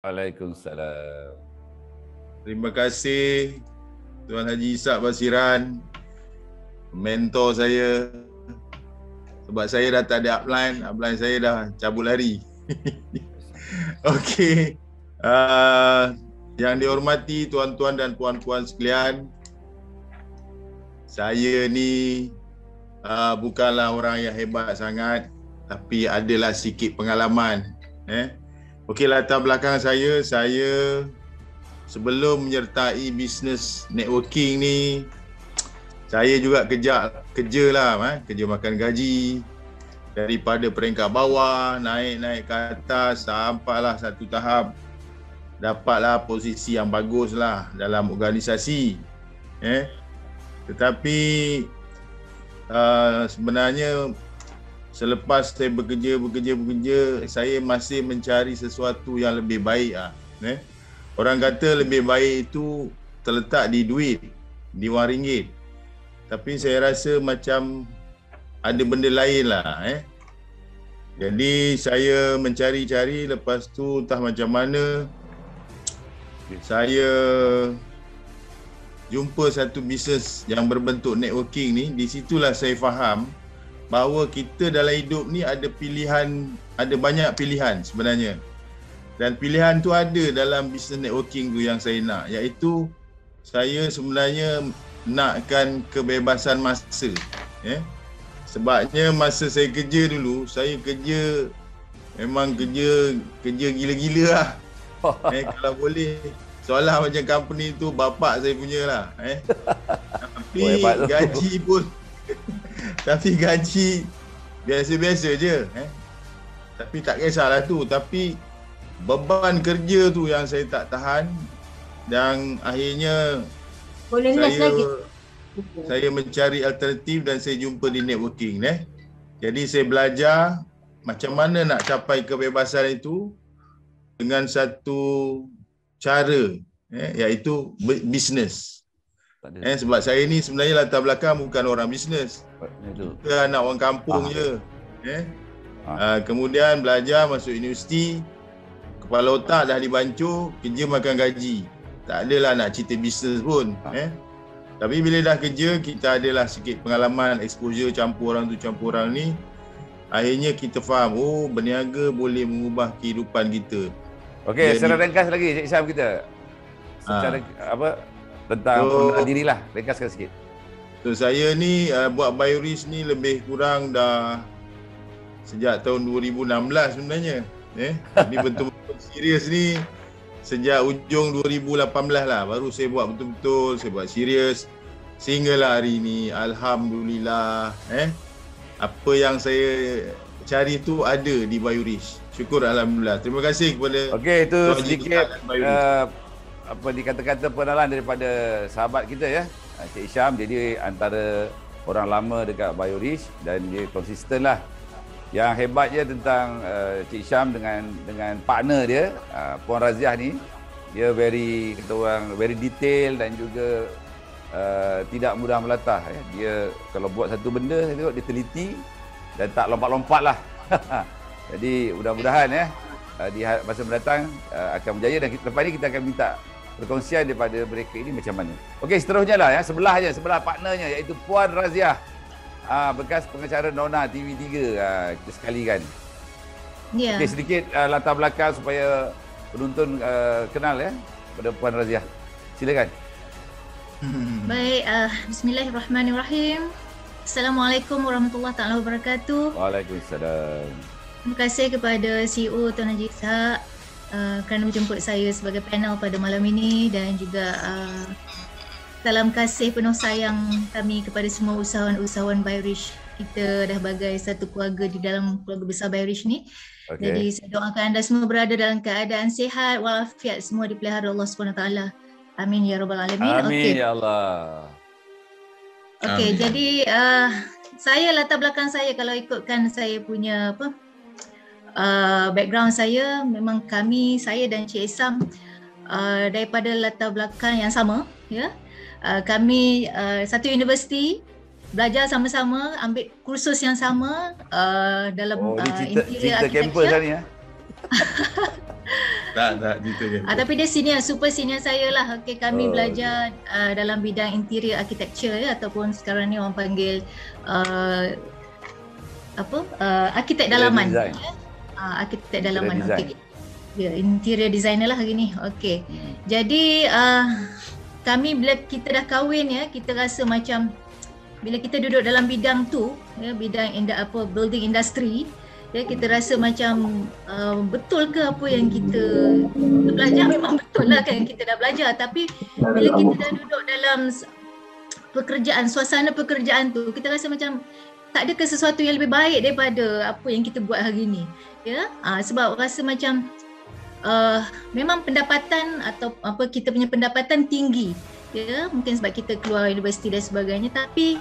Waalaikumsalam. Terima kasih Tuan Haji Ishak Basiran, mentor saya. Sebab saya dah tak ada upline saya dah cabut lari. Okey. Yang dihormati tuan-tuan dan puan-puan sekalian, saya ni bukanlah orang yang hebat sangat, tapi adalah sikit pengalaman. Okey, latar belakang saya sebelum menyertai bisnes networking ni, saya juga kerja makan gaji. Daripada peringkat bawah naik ke atas sampailah satu tahap dapatlah posisi yang baguslah dalam organisasi. Tetapi sebenarnya selepas saya bekerja, saya masih mencari sesuatu yang lebih baik. Orang kata lebih baik itu terletak di duit, di wang ringgit. Tapi saya rasa macam ada benda lain lah. Jadi saya mencari-cari, lepas tu entah macam mana saya jumpa satu bisnes yang berbentuk networking ni. Di situlah saya faham bahawa kita dalam hidup ni ada pilihan, ada banyak pilihan sebenarnya. Dan pilihan tu ada dalam bisnes networking tu yang saya nak, iaitu saya sebenarnya nakkan kebebasan masa. Sebabnya masa saya kerja dulu, saya kerja memang kerja gila-gila lah. Kalau boleh seolah macam company tu bapak saya punya lah. Tapi gaji pun tapi gaji biasa-biasa je. Tapi tak kisahlah tu. Tapi beban kerja tu yang saya tak tahan. Dan akhirnya saya mencari alternatif dan saya jumpa di networking. Jadi saya belajar macam mana nak capai kebebasan itu dengan satu cara, iaitu bisnes. Sebab saya ni sebenarnya latar belakang bukan orang bisnes. Kita anak orang kampung je. Kemudian belajar masuk universiti, kepala otak dah dibancur, kerja makan gaji. Tak adalah nak cerita bisnes pun. Tapi bila dah kerja, kita adalah sikit pengalaman, exposure campur orang tu campur orang ni. Akhirnya kita faham, berniaga boleh mengubah kehidupan kita. Okey, secara ringkas lagi Cik Isham kita. Secara tentang pengenalan diri lah, ringkaskan sikit. So, saya ni buat Biorisk ni lebih kurang dah sejak tahun 2016 sebenarnya. Ni betul-betul serius ni sejak ujung 2018 lah baru saya buat betul-betul, saya buat serius sehinggalah hari ni alhamdulillah. Apa yang saya cari tu ada di Biorisk. Syukur alhamdulillah. Terima kasih kepada itu sedikit dikata-kata pengenalan daripada sahabat kita ya, Cik Isham. Jadi antara orang lama dekat Biorisk dan dia konsisten lah. Yang hebatnya tentang Cik Isham dengan partner dia, Puan Raziah ni, dia very detail dan juga tidak mudah melatah. Dia kalau buat satu benda, saya tengok dia teliti dan tak lompat-lompat lah. Jadi mudah-mudahan di masa mendatang akan berjaya, dan lepas ni kita akan minta perkongsian daripada mereka ini macam mana. Okey, seterusnya lah ya, sebelah partnernya iaitu Puan Raziah, bekas pengacara Nona TV3, kita sekalikan. Okey, sedikit latar belakang supaya penonton kenal ya pada Puan Raziah. Silakan. Baik, bismillahirrahmanirrahim. Assalamualaikum warahmatullahi taala wabarakatuh. Waalaikumsalam. Terima kasih kepada CEO Tuan Haji Ishak kerana menjemput saya sebagai panel pada malam ini, dan juga salam kasih penuh sayang kami kepada semua usahawan-usahawan Biorisk. Kita dah bagai satu keluarga di dalam keluarga besar Biorisk ni. Jadi saya doakan anda semua berada dalam keadaan sihat walafiat, semua dipelihara Allah SWT. Amin ya rabbal alamin. Amin ya Allah. Okey, jadi saya latar belakang saya, kalau ikutkan saya punya background saya, memang saya dan Cik Isham daripada latar belakang yang sama ya. Kami satu universiti, belajar sama-sama, ambil kursus yang sama dalam cerita kampus kan ya. Tak cerita je. Tapi dia senior, super senior saya lah. Okay, kami belajar dalam bidang interior architecture ya, ataupun sekarang ni orang panggil arkitek dalaman. Arkitek dalaman. Okay. Ya, interior designer lah hari ni. Okey. Jadi kami bila kita dah kahwin ya, kita rasa macam bila kita duduk dalam bidang tu, ya, bidang building industry, ya, kita rasa macam betul ke apa yang kita belajar? Memang betul lah kan, kita dah belajar, tapi bila kita dah duduk dalam pekerjaan, suasana pekerjaan tu, kita rasa macam tak ada sesuatu yang lebih baik daripada apa yang kita buat hari ni. Ya, sebab rasa macam memang pendapatan atau kita punya pendapatan tinggi, ya, mungkin sebab kita keluar universiti dan sebagainya, tapi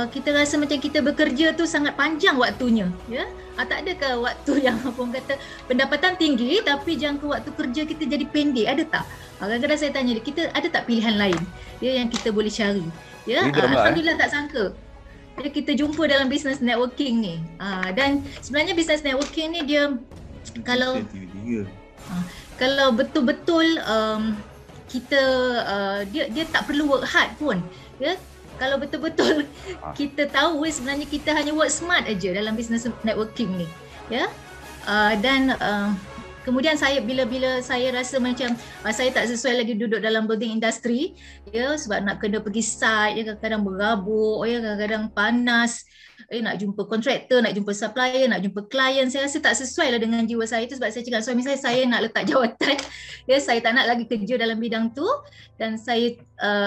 kita rasa macam kita bekerja tu sangat panjang waktunya, ya. Tak adakah waktu yang orang kata pendapatan tinggi tapi jangka waktu kerja kita jadi pendek, ada tak? Kadang-kadang saya tanya dia, kita ada tak pilihan lain, ya, yang kita boleh cari, ya. Alhamdulillah tak sangka kita jumpa dalam business networking ni, dan sebenarnya business networking ni dia kalau betul-betul kita dia tak perlu work hard pun, ya. Kalau betul-betul kita tahu sebenarnya kita hanya work smart aja dalam business networking ni, ya. Dan kemudian saya bila saya rasa macam saya tak sesuai lagi duduk dalam building industry, ya, sebab nak kena pergi site, ya, kadang-kadang berabuk, ya, kadang-kadang panas, nak jumpa kontraktor, nak jumpa supplier, nak jumpa klien, saya rasa tak sesuai lah dengan jiwa saya. Itu sebab saya cakap suami saya nak letak jawatan, ya, saya tak nak lagi kerja dalam bidang tu. Dan saya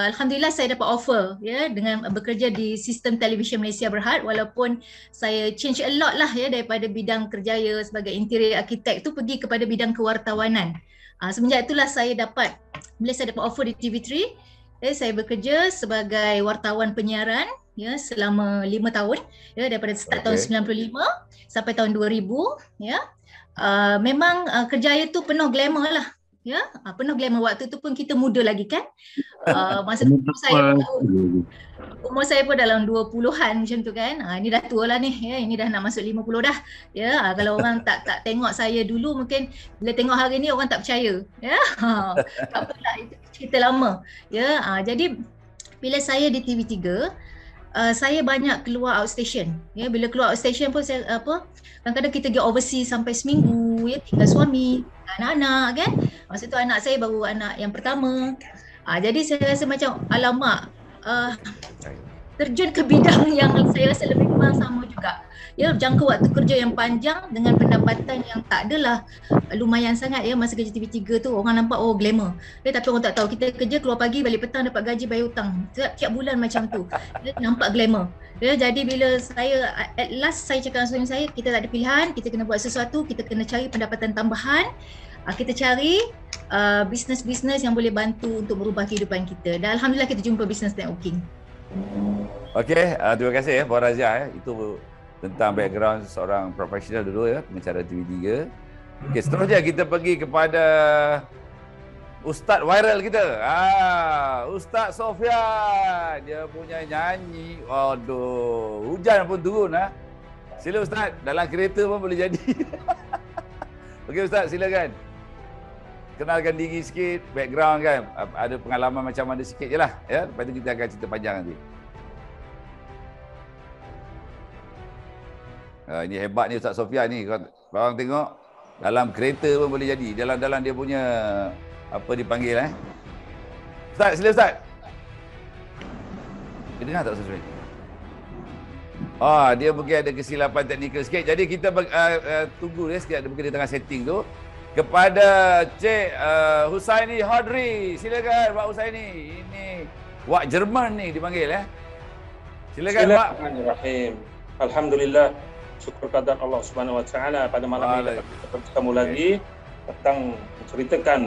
alhamdulillah saya dapat offer, ya, dengan bekerja di sistem televisyen Malaysia Berhad, walaupun saya change a lot lah, ya, daripada bidang kerjaya sebagai interior architect tu pergi kepada bidang kewartawanan. Semenjak itulah bila saya dapat offer di TV3, saya bekerja sebagai wartawan penyiaran, ya, selama 5 tahun, ya, daripada start tahun 95 sampai tahun 2000, ya. Memang kerjaya tu penuh glamour lah, ya. Penuh glamour. Waktu tu pun kita muda lagi kan. Masa tu umur saya pun dalam 20-an macam tu kan. Ini dah tua lah ni, ya. Ini dah nak masuk 50 dah, ya. Kalau orang tak tengok saya dulu, mungkin bila tengok hari ni orang tak percaya, ya. Tak apalah, itu cerita lama, ya. Jadi bila saya di TV3, saya banyak keluar outstation, ya. Bila keluar outstation pun saya kadang-kadang kita pergi overseas sampai seminggu, ya, tinggal suami, anak-anak kan. Masa tu anak saya baru anak yang pertama. Jadi saya rasa macam alamak, terjun ke bidang yang saya rasa lebih kurang sama juga, ya, jangka waktu kerja yang panjang dengan pendapatan yang tak adalah lumayan sangat, ya. Masa kerja TV3 tu orang nampak glamour, ya, tapi orang tak tahu kita kerja keluar pagi balik petang dapat gaji bayar hutang tiap bulan macam tu, ya, nampak glamour, ya. Jadi bila saya at last saya cakap dengan suami saya, kita tak ada pilihan, kita kena buat sesuatu, kita kena cari pendapatan tambahan. Kita cari bisnes-bisnes yang boleh bantu untuk merubah kehidupan kita, dan alhamdulillah kita jumpa business networking. Okey, terima kasih, Puan Razia. Itu tentang background seorang profesional dulu, ya, pengacara TV3. Okey, seterusnya kita pergi kepada Ustaz viral kita. Ustaz Sofian. Dia punya nyanyi. Waduh, hujan pun turun. Sila Ustaz, dalam kereta pun boleh jadi. Okey Ustaz, silakan. Kenalkan diri sikit, background kan. Ada pengalaman macam mana sikit je lah, ya. Lepas tu kita akan cerita panjang nanti. Ini hebat ni Ustaz Sofian ni. Korang tengok, dalam kereta pun boleh jadi. Dalam dia punya, apa dipanggil Ustaz, sila Ustaz. Dia dengar tak Ustaz Sofian? Dia mungkin ada kesilapan teknikal sikit. Jadi kita tunggu dia sikit, mungkin dia tengah setting tu. Kepada Cik Husaini Hadri. Silakan Pak Husaini. Ini Wak Jerman ni dipanggil, Silakan Pak. Bismillahirrahmanirrahim. Alhamdulillah, syukur kepada Allah Subhanahu Wa Taala pada malam ini kita bertemu lagi tentang menceritakan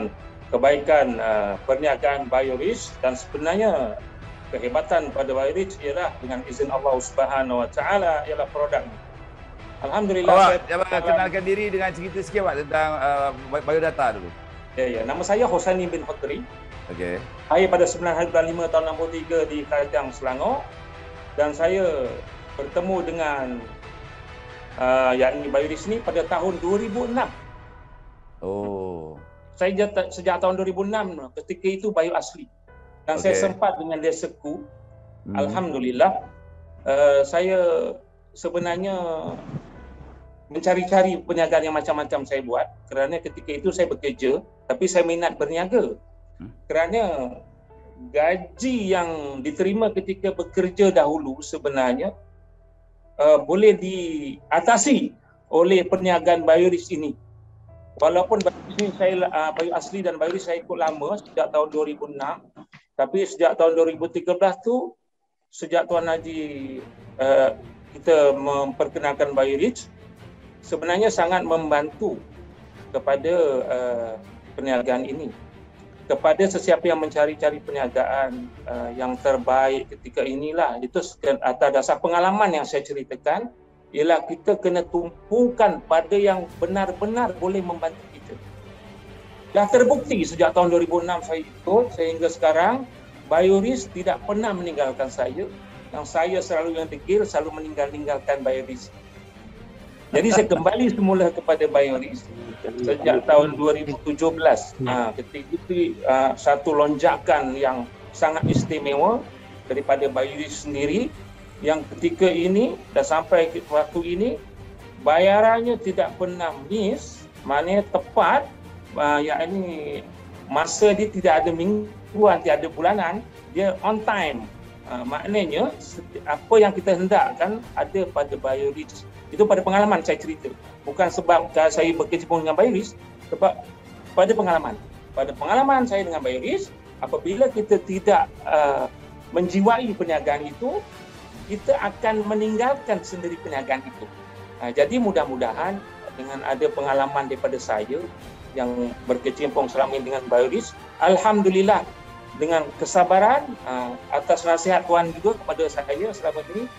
kebaikan perniagaan Biorich, dan sebenarnya kehebatan pada Biorich ialah dengan izin Allah Subhanahu Wa Taala ialah produknya. Alhamdulillah. Saya kenalkan diri dengan cerita sikit Pak tentang biodata dulu. Ya, nama saya Husaini bin Hadri. Okey. Saya pada 9 hari bulan 5 tahun 63 di Kajang, Selangor, dan saya bertemu dengan yakni Biorich ni pada tahun 2006. sejak tahun 2006 ketika itu Bayu Asli. Dan saya sempat dengan dia seku. Alhamdulillah. Saya sebenarnya mencari-cari perniagaan yang macam-macam saya buat kerana ketika itu saya bekerja tapi saya minat berniaga. Kerana gaji yang diterima ketika bekerja dahulu sebenarnya boleh diatasi oleh perniagaan Bayoris ini. Walaupun Bayu Asli dan Bayoris saya ikut lama sejak tahun 2006, tapi sejak tahun 2013 tu sejak Tuan Haji kita memperkenalkan Bayoris, sebenarnya sangat membantu kepada perniagaan ini. Kepada sesiapa yang mencari-cari perniagaan yang terbaik ketika inilah, itu atas dasar pengalaman yang saya ceritakan, ialah kita kena tumpukan pada yang benar-benar boleh membantu kita. Dah terbukti sejak tahun 2006 saya ikut sehingga sekarang, Bayoris tidak pernah meninggalkan saya. Yang saya selalu yang degil, selalu meninggalkan Bayoris. Jadi saya kembali semula kepada Bayoris sejak tahun 2017. Ketika itu satu lonjakan yang sangat istimewa daripada Bayoris sendiri, yang ketika ini dan sampai waktu ini bayarannya tidak pernah miss, maknanya tepat, yakni masa dia tidak ada mingguan, tidak ada bulanan, dia on time. Maknanya apa yang kita hendakkan ada pada Bayoris. Itu pada pengalaman saya cerita. Bukan sebab saya berkecimpung dengan Bayoris, sebab pada pengalaman. Pada pengalaman saya dengan Bayoris, apabila kita tidak menjiwai perniagaan itu, kita akan meninggalkan sendiri perniagaan itu. Jadi mudah-mudahan dengan ada pengalaman daripada saya yang berkecimpung selama ini dengan Bayoris, alhamdulillah dengan kesabaran atas nasihat Tuan juga kepada saya selama ini,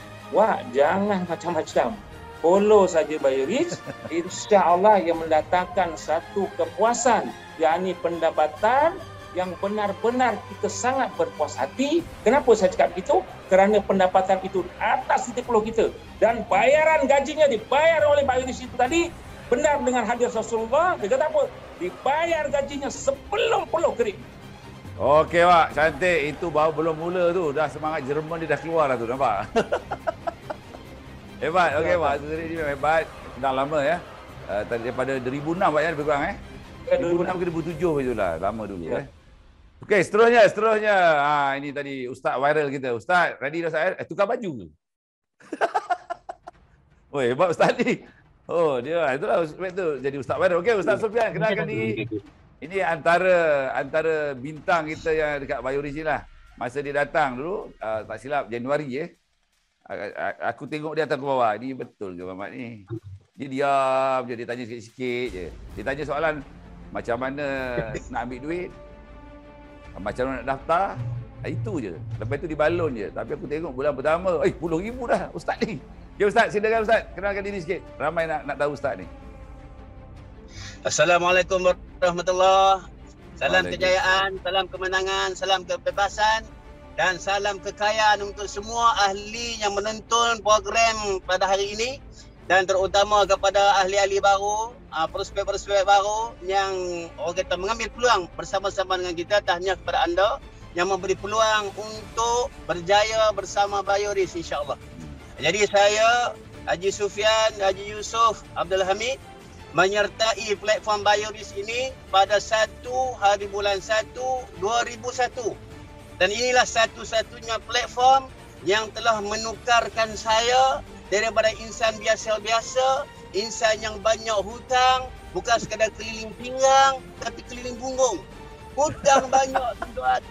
jangan macam-macam. Follow saja Bayoris, insya-Allah yang mendatangkan satu kepuasan, yakni pendapatan yang benar-benar kita sangat berpuas hati. Kenapa saya cakap begitu? Kerana pendapatan itu atas titik peluh kita dan bayaran gajinya dibayar oleh Bayoris itu tadi benar dengan hadis Rasulullah. Dia kata apa? Dibayar gajinya sebelum peluh kering. Okey Pak, cantik. Itu baru belum mula tu. Dah semangat Jerman dia dah keluar dah tu, nampak? Hebat. Okey Pak, itu hebat. Dah lama ya. Daripada 2006 Pak ya, lebih kurang 2006 ke 2007 itulah. Lama dulu Okey, seterusnya. Ini tadi Ustaz viral kita. Ustaz, ready dah Ustaz? Tukar baju ke? Oh, hebat Ustaz ni. Oh, dia itulah tu jadi Ustaz viral. Okey, Ustaz Sofian, kenalkan diri. Ini antara bintang kita yang dekat Bayoris ni lah. Masa dia datang dulu, tak silap Januari aku tengok dia atas ke bawah. Ni betul ke Mamat ni? Dia diam je, dia tanya sikit-sikit je. Dia tanya soalan macam mana nak ambil duit, macam mana nak daftar, itu je. Lepas tu dibalon je. Tapi aku tengok bulan pertama, RM10,000 dah Ustaz ni. Okay Ustaz, silakan Ustaz. Kenalkan diri sikit. Ramai nak tahu Ustaz ni. Assalamualaikum warahmatullahi. Salam kejayaan, salam kemenangan, salam kebebasan dan salam kekayaan untuk semua ahli yang menonton program pada hari ini dan terutama kepada ahli-ahli baru, prospek-prospek baru yang orang kata mengambil peluang bersama-sama dengan kita. Tahniah kepada anda yang memberi peluang untuk berjaya bersama Bayoris insya-Allah. Jadi saya Haji Sufian, Haji Yusuf Abdul Hamid menyertai platform Bayoris ini pada 1 hari bulan 1 2001. Dan inilah satu-satunya platform yang telah menukarkan saya daripada insan biasa-biasa, insan yang banyak hutang, bukan sekadar keliling pinggang tapi keliling punggung. Hutang banyak tuan.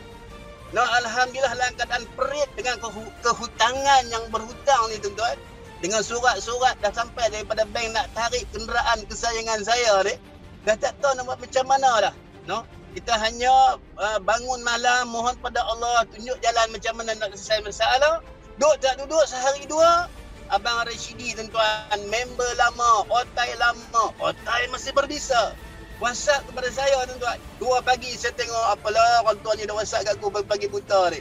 Nah, alhamdulillah dalam keadaan perit dengan kehutangan yang berhutang ni tuan-tuan. Dengan surat-surat dah sampai daripada bank nak tarik kenderaan kesayangan saya ni. Dah tak tahu nak buat macam mana dah. No? Kita hanya bangun malam mohon pada Allah tunjuk jalan macam mana nak selesai masalah. Duduk tak duduk sehari dua. Abang Rashidi tuan-tuan, member lama, otai lama. Otai masih berbisa. WhatsApp kepada saya tuan-tuan. 2 pagi saya tengok apalah orang tua ni dah WhatsApp kat aku pagi buta ni.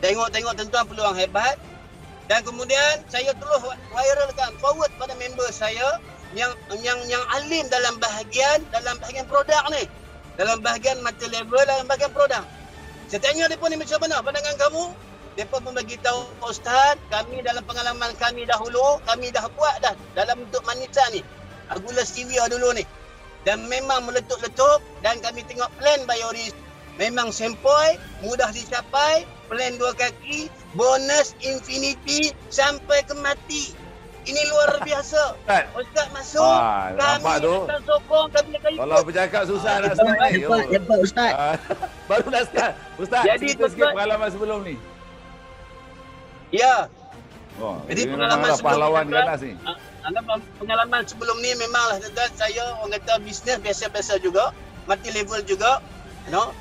Tengok tuan-tuan peluang hebat. Dan kemudian saya terus viralkan forward pada member saya yang alim dalam bahagian produk ni. dalam bahagian multi level, dalam bahagian produk. Saya tanya mereka ni macam mana pandangan kamu? Mereka pun bagi tahu, Ustaz, kami dalam pengalaman kami dahulu, kami dah buat dah dalam bentuk manisa ni. Gula stevia dulu ni. Dan memang meletup-letup dan kami tengok plan Bioris. Memang sempoi, mudah dicapai, plan 2 kaki, bonus infinity sampai ke mati. Ini luar biasa. Ustaz masuk, nampak kami tu. akan sokong, kami akan ikut. Kalau bercakap susah nak start ni. Hebat Ustaz. Baru nak start. Ustaz, Jadi, cerita sikit pengalaman sebelum ni. Ya. Jadi pengalaman sebelum pahlawan ni, ganas ni. Pengalaman sebelum ni memanglah tuan, saya orang kata bisnes biasa-biasa juga, mati level juga.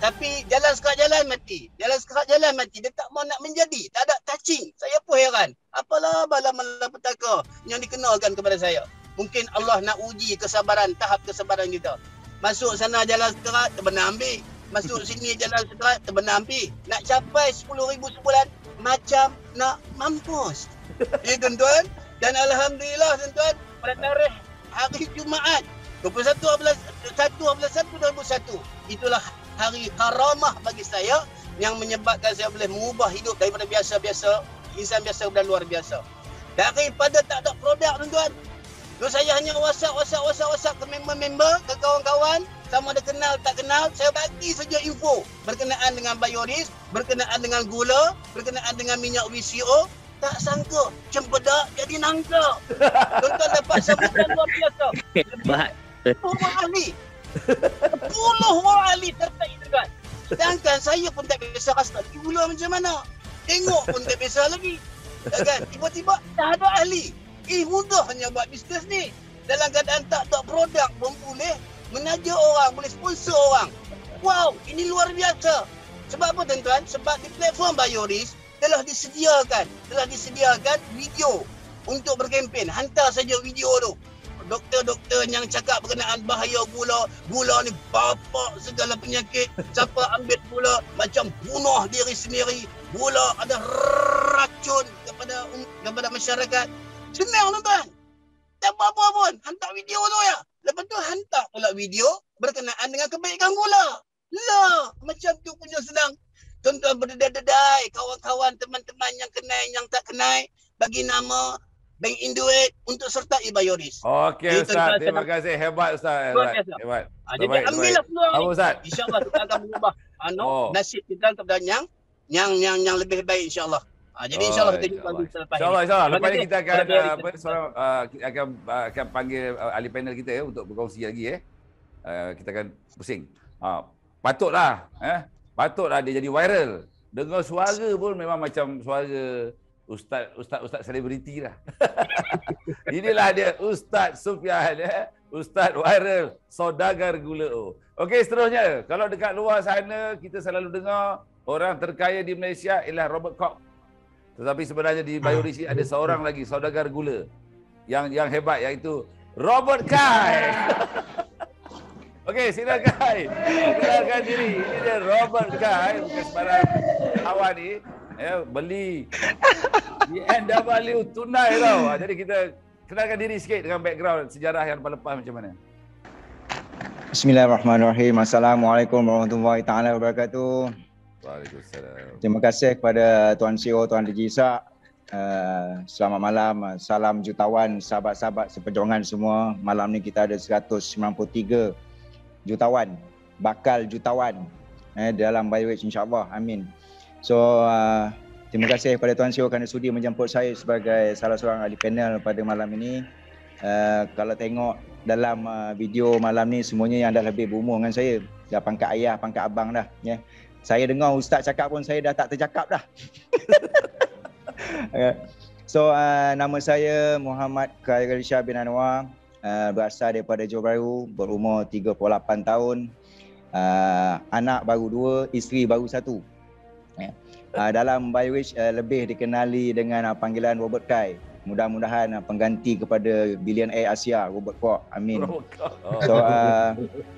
Tapi jalan sekerat jalan mati. Jalan sekerat jalan mati. Dia tak mau nak menjadi. Tak ada touching. Saya pun heran. Apalah malapetaka yang dikenalkan kepada saya. Mungkin Allah nak uji kesabaran, tahap kesabaran kita. Masuk sana jalan sekerat, terbenar ambil. Masuk sini jalan sekerat, terbenar ambil. Nak capai 10,000 sebulan, macam nak mampus. Ya tuan-tuan. Dan Alhamdulillah tuan-tuan, pada tarikh hari Jumaat 21/1/2001, itulah hari karamah bagi saya yang menyebabkan saya boleh mengubah hidup daripada biasa-biasa, insan biasa dan luar biasa. Daripada tak ada produk tuan-tuan, saya hanya WhatsApp ke member-member, ke kawan-kawan, sama ada kenal tak kenal, saya bagi saja info berkenaan dengan Bioris, berkenaan dengan gula, berkenaan dengan minyak VCO. Tak sangka cempedak jadi nangka. Tuan-tuan dapat sambutan luar biasa. Orang ahli. 10 orang ahli sertai tuan. Sedangkan saya pun tak biasa rasa gula macam mana. Tengok pun tak biasa lagi. Kan? Tiba-tiba dah ada ahli. Mudahnya buat bisnes ni. Dalam keadaan tak ada produk pun boleh menaja orang, boleh sponsor orang. Wow, ini luar biasa. Sebab apa tuan-tuan? Sebab di platform Bioris telah disediakan video untuk berkempen. Hantar saja video tu. Doktor-doktor yang cakap berkenaan bahaya gula. Gula ni bapak segala penyakit. Siapa ambil gula macam bunuh diri sendiri. Gula ada racun kepada masyarakat. Senang tuan-tuan. Tak apa-apa pun. Hantar video tu ya. Lepas tu hantar pula video berkenaan dengan kebaikan gula. Lah, macam tu punya senang. Tuan-tuan berdedai, kawan-kawan, teman-teman yang kenal, yang tak kenal, bagi nama, bank in duit untuk sertai Bioris. Okey Ustaz, terima kasih. Hebat Ustaz. Hebat. Jadi ambillah peluang ni. Ustaz. InsyaAllah kita akan mengubah nasib kita kepada yang lebih baik insyaAllah. Jadi insyaAllah kita jumpa lagi selepas ini. InsyaAllah. Lepas ni kita akan panggil ahli panel kita untuk berkongsi lagi. Kita akan pusing. Patutlah dia jadi viral. Dengar suara pun memang macam suara ustaz selebriti lah. Inilah dia Ustaz Sufian, Ustaz viral, saudagar gula. Okey, seterusnya, kalau dekat luar sana kita selalu dengar orang terkaya di Malaysia ialah Robert Koch. Tetapi sebenarnya di Bioris ada seorang lagi saudagar gula yang hebat, iaitu Robert Kai. Okey, silakan. Kenalkan diri. Ini dia Robert Kai, bukan sembarang kawan ni. Beli BMW tunai tau. Jadi kita kenalkan diri sikit dengan background sejarah yang lepas macam mana. Bismillahirrahmanirrahim. Assalamualaikum warahmatullahi taala wabarakatuh. Waalaikumsalam. Terima kasih kepada Tuan CEO, Tuan Haji Ishak. Selamat malam. Salam jutawan, sahabat-sahabat seperjuangan semua. Malam ni kita ada 193 jutawan, bakal jutawan dalam Bioris insya-Allah. Amin. So terima kasih kepada Tuan CEO kerana sudi menjemput saya sebagai salah seorang ahli panel pada malam ini. Kalau tengok dalam video malam ni, semuanya yang dah lebih berumur dengan saya. Dah pangkat ayah, pangkat abang dah. Saya dengar ustaz cakap pun saya dah tak tercakap dah. So nama saya Muhammad Khairul Syah bin Anwar. Berasal daripada Johor Bahru, berumur 38 tahun, anak baru 2, isteri baru 1. Dalam Bioris lebih dikenali dengan panggilan Robert Kai. Mudah-mudahan pengganti kepada billionaire Asia, Robert Koch. Amin. So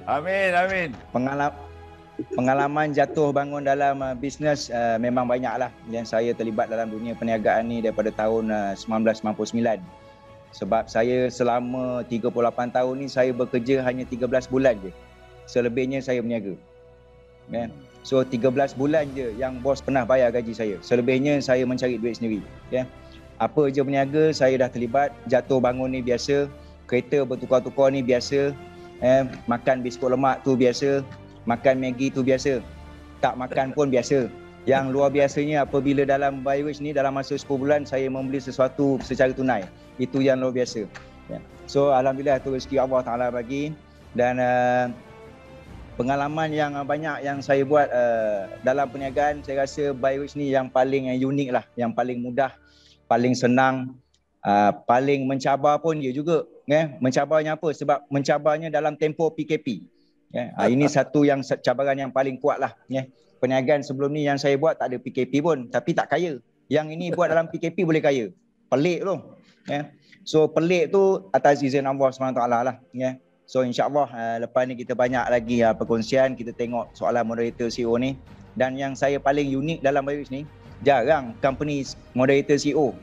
amin. Pengalaman jatuh bangun dalam bisnes memang banyaklah. Dan saya terlibat dalam dunia perniagaan ni daripada tahun 1999. Sebab saya selama 38 tahun ni saya bekerja hanya 13 bulan je. selebihnya saya berniaga. So 13 bulan je yang bos pernah bayar gaji saya. Selebihnya saya mencari duit sendiri. Apa je berniaga saya dah terlibat. Jatuh bangun ni biasa, kereta bertukar-tukar ni biasa, makan biskut lemak tu biasa, makan Maggi tu biasa, tak makan pun biasa. Yang luar biasanya apabila dalam Bioris ni dalam masa 10 bulan saya membeli sesuatu secara tunai. Itu yang luar biasa. So alhamdulillah tu rezeki Allah Taala bagi, dan pengalaman yang banyak yang saya buat dalam perniagaan, saya rasa Bioris ni yang paling unik lah, yang paling mudah, paling senang, paling mencabar pun dia juga. Mencabarnya apa? Sebab mencabarnya dalam tempoh PKP. Ini satu yang cabaran yang paling kuat lah. Perniagaan sebelum ni yang saya buat tak ada PKP pun, tapi tak kaya. Yang ini buat dalam PKP boleh kaya. Pelik tu. So pelik tu atas izin Allah SWT lah. So insyaAllah lepas ni kita banyak lagi perkongsian, kita tengok soalan moderator CEO ni. Dan yang saya paling unik dalam Bioris ni, jarang company moderator CEO.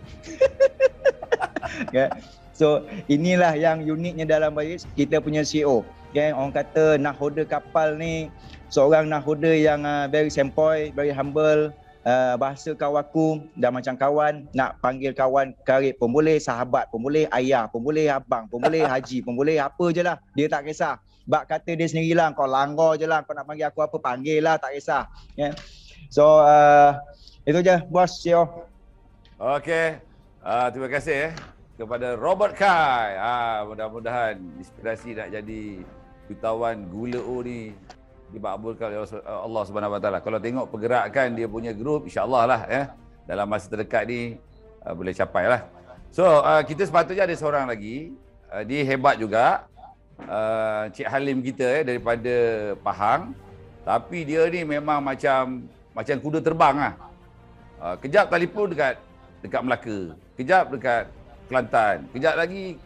So inilah yang uniknya dalam Bioris, kita punya CEO. Orang kata nakhoda kapal ni seorang nakhoda yang very sempoi, very humble. Bahasa kawaku dah macam kawan, nak panggil kawan karib pun boleh, sahabat pun boleh, ayah pun boleh, abang pun boleh, haji pun boleh, apa je lah, dia tak kisah. Bak kata dia sendirilah, kau langgar je lah, kau nak panggil aku apa, panggil lah, tak kisah. So itu je bos CEO. Okey, terima kasih kepada Robert Kai. Mudah-mudahan inspirasi nak jadi jutawan gula O ni dimakbulkan oleh Allah Subhanahu Wa Taala. Kalau tengok pergerakan dia punya grup, insya-Allah lah dalam masa terdekat ni boleh capai lah. So kita sepatutnya ada seorang lagi, dia hebat juga, Cik Halim kita daripada Pahang, tapi dia ni memang macam kuda terbang lah. Kejap telefon dekat Melaka, kejap dekat Kelantan, kejap lagi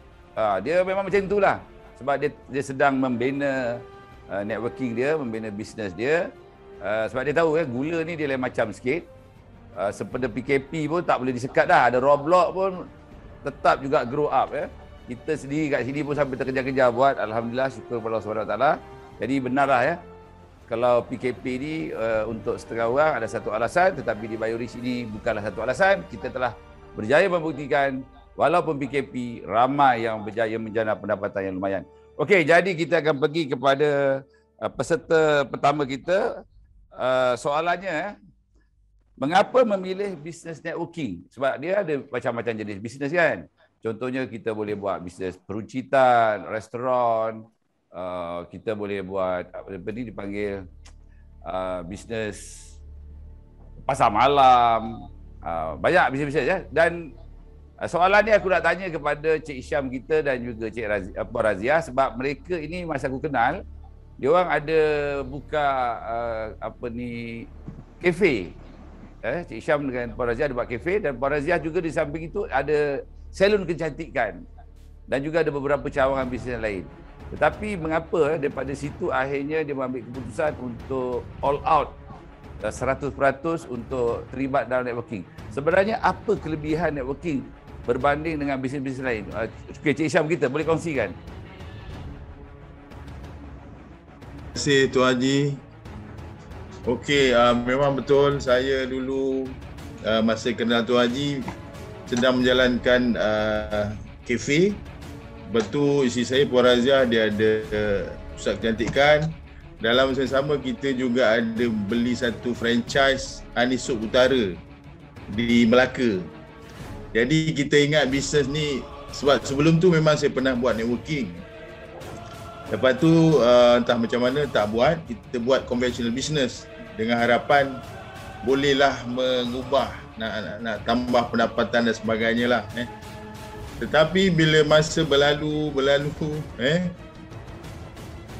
dia memang macam itulah, sebab dia sedang membina networking dia, membina bisnes dia. Sebab dia tahu gula ni dia lain macam sikit. Sepada PKP pun tak boleh disekat dah. Ada roadblock pun tetap juga grow up. Kita sendiri kat sini pun sampai terkejar-kejar buat. Alhamdulillah, syukur kepada Allah SWT. Jadi benarlah kalau PKP ni untuk setengah orang ada satu alasan, tetapi di Bioris ini bukanlah satu alasan. Kita telah berjaya membuktikan walaupun PKP, ramai yang berjaya menjana pendapatan yang lumayan. Okey, jadi kita akan pergi kepada peserta pertama kita. Soalannya, mengapa memilih bisnes networking? Sebab dia ada macam-macam jenis bisnes kan. Contohnya kita boleh buat bisnes peruncitan, restoran, kita boleh buat apa ni dipanggil bisnes pasar malam, banyak bisnes-bisnes Dan soalan ni aku nak tanya kepada Cik Isham kita dan juga Cik Puan Razia, sebab mereka ini masa aku kenal, dia orang ada buka kafe. Cik Isham dengan Puan Razia ada buat kafe, dan Puan Razia juga di samping itu ada salon kecantikan dan juga ada beberapa cawangan bisnes lain. Tetapi mengapa daripada situ akhirnya dia mengambil keputusan untuk all out 100% untuk terlibat dalam networking. Sebenarnya apa kelebihan networking berbanding dengan bisnes-bisnes lain? Okay, Cik Isham kita boleh kongsikan. Terima kasih Tuan Haji. Okey, memang betul saya dulu masa kenal Tuan Haji sedang menjalankan kafe. Betul, isteri saya Puan Razia dia ada pusat kecantikan. Dalam masa sama kita juga ada beli satu franchise Anisuk Utara di Melaka. Jadi kita ingat bisnes ni, sebab sebelum tu memang saya pernah buat networking. Lepas tu entah macam mana tak buat, kita buat conventional business dengan harapan bolehlah mengubah, nak tambah pendapatan dan sebagainya lah. Tetapi bila masa berlalu,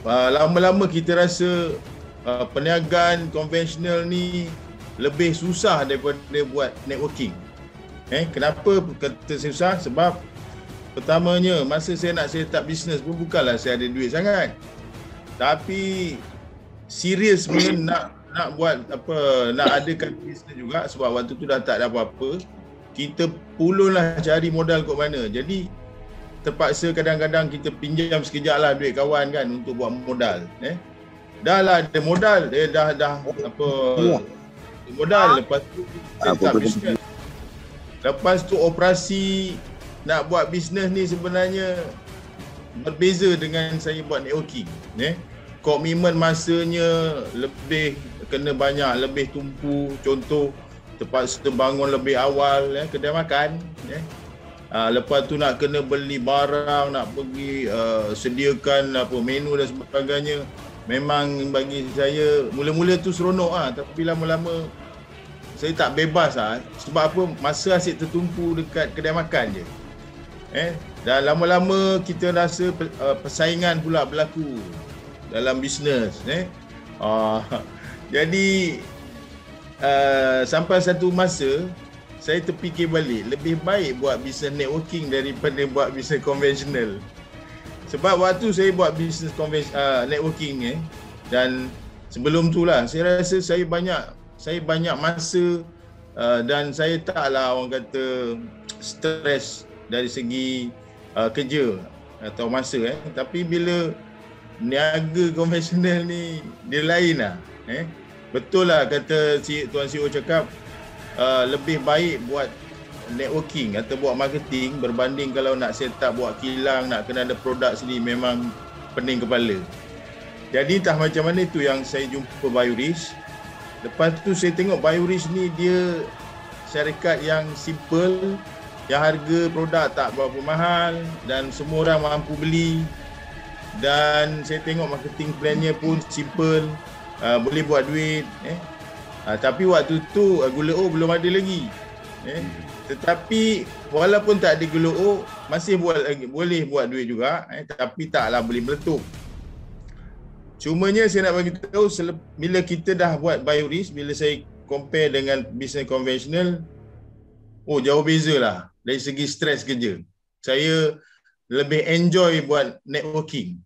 lama-lama kita rasa perniagaan konvensional ni lebih susah daripada buat networking. Kenapa kata susah? Sebab pertamanya masa saya nak set up bisnes pun bukanlah saya ada duit sangat. Tapi serius pun nak buat apa, nak adakan bisnes juga, sebab waktu tu dah tak ada apa-apa. Kita pulunlah cari modal kat mana. Jadi terpaksa kadang-kadang kita pinjam sekejap lah duit kawan kan untuk buat modal. dah lah ada modal, dia dah apa modal, lepas tu set up bisnes. Lepas tu operasi nak buat bisnes ni sebenarnya berbeza dengan saya buat networking. Komitmen masanya lebih kena banyak, lebih tumpu. Contoh terpaksa bangun lebih awal kedai makan. Lepas tu nak kena beli barang, nak pergi sediakan apa menu dan sebagainya. Memang bagi saya mula-mula tu seronok tapi lama-lama saya tak bebas sebab apa, masa asyik tertumpu dekat kedai makan je. Dan lama-lama kita rasa persaingan pula berlaku dalam bisnes. Jadi sampai satu masa saya terfikir balik, lebih baik buat bisnes networking daripada buat bisnes konvensional. Sebab waktu saya buat bisnes networking dan sebelum tu lah saya rasa saya banyak masa dan saya taklah orang kata stres dari segi kerja atau masa tapi bila niaga konvensional ni dia lain lah. Betul lah kata Tuan CEO cakap, lebih baik buat networking atau buat marketing berbanding kalau nak set up buat kilang, nak kena ada produk sendiri, memang pening kepala. Jadi entah macam mana tu yang saya jumpa Biorisk. Lepas tu saya tengok Biorisk ni dia syarikat yang simple, yang harga produk tak berapa mahal dan semua orang mampu beli. Dan saya tengok marketing plan-nya pun simple, boleh buat duit. Tapi waktu tu gula O belum ada lagi. Tetapi walaupun tak ada gula O, masih boleh buat duit juga, tapi taklah boleh meletup. Cumanya saya nak bagi tahu, bila kita dah buat Biorisk, bila saya compare dengan bisnes konvensional, jauh beza lah dari segi stres kerja. Saya lebih enjoy buat networking.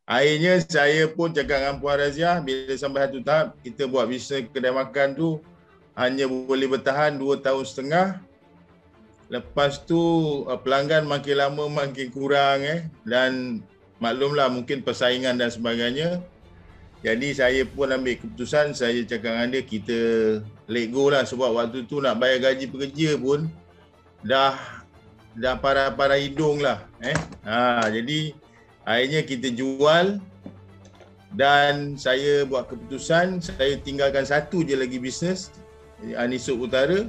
Akhirnya saya pun cakap dengan Puan Raziah, bila sampai satu tahap kita buat bisnes kedai makan tu hanya boleh bertahan 2 tahun setengah. Lepas tu pelanggan makin lama makin kurang dan maklumlah mungkin persaingan dan sebagainya. Jadi saya pun ambil keputusan, saya cakap dengan dia, kita let go lah, sebab waktu tu nak bayar gaji pekerja pun dah parah-parah hidung lah. Jadi akhirnya kita jual dan saya buat keputusan, saya tinggalkan satu je lagi bisnes, Anisuk Utara.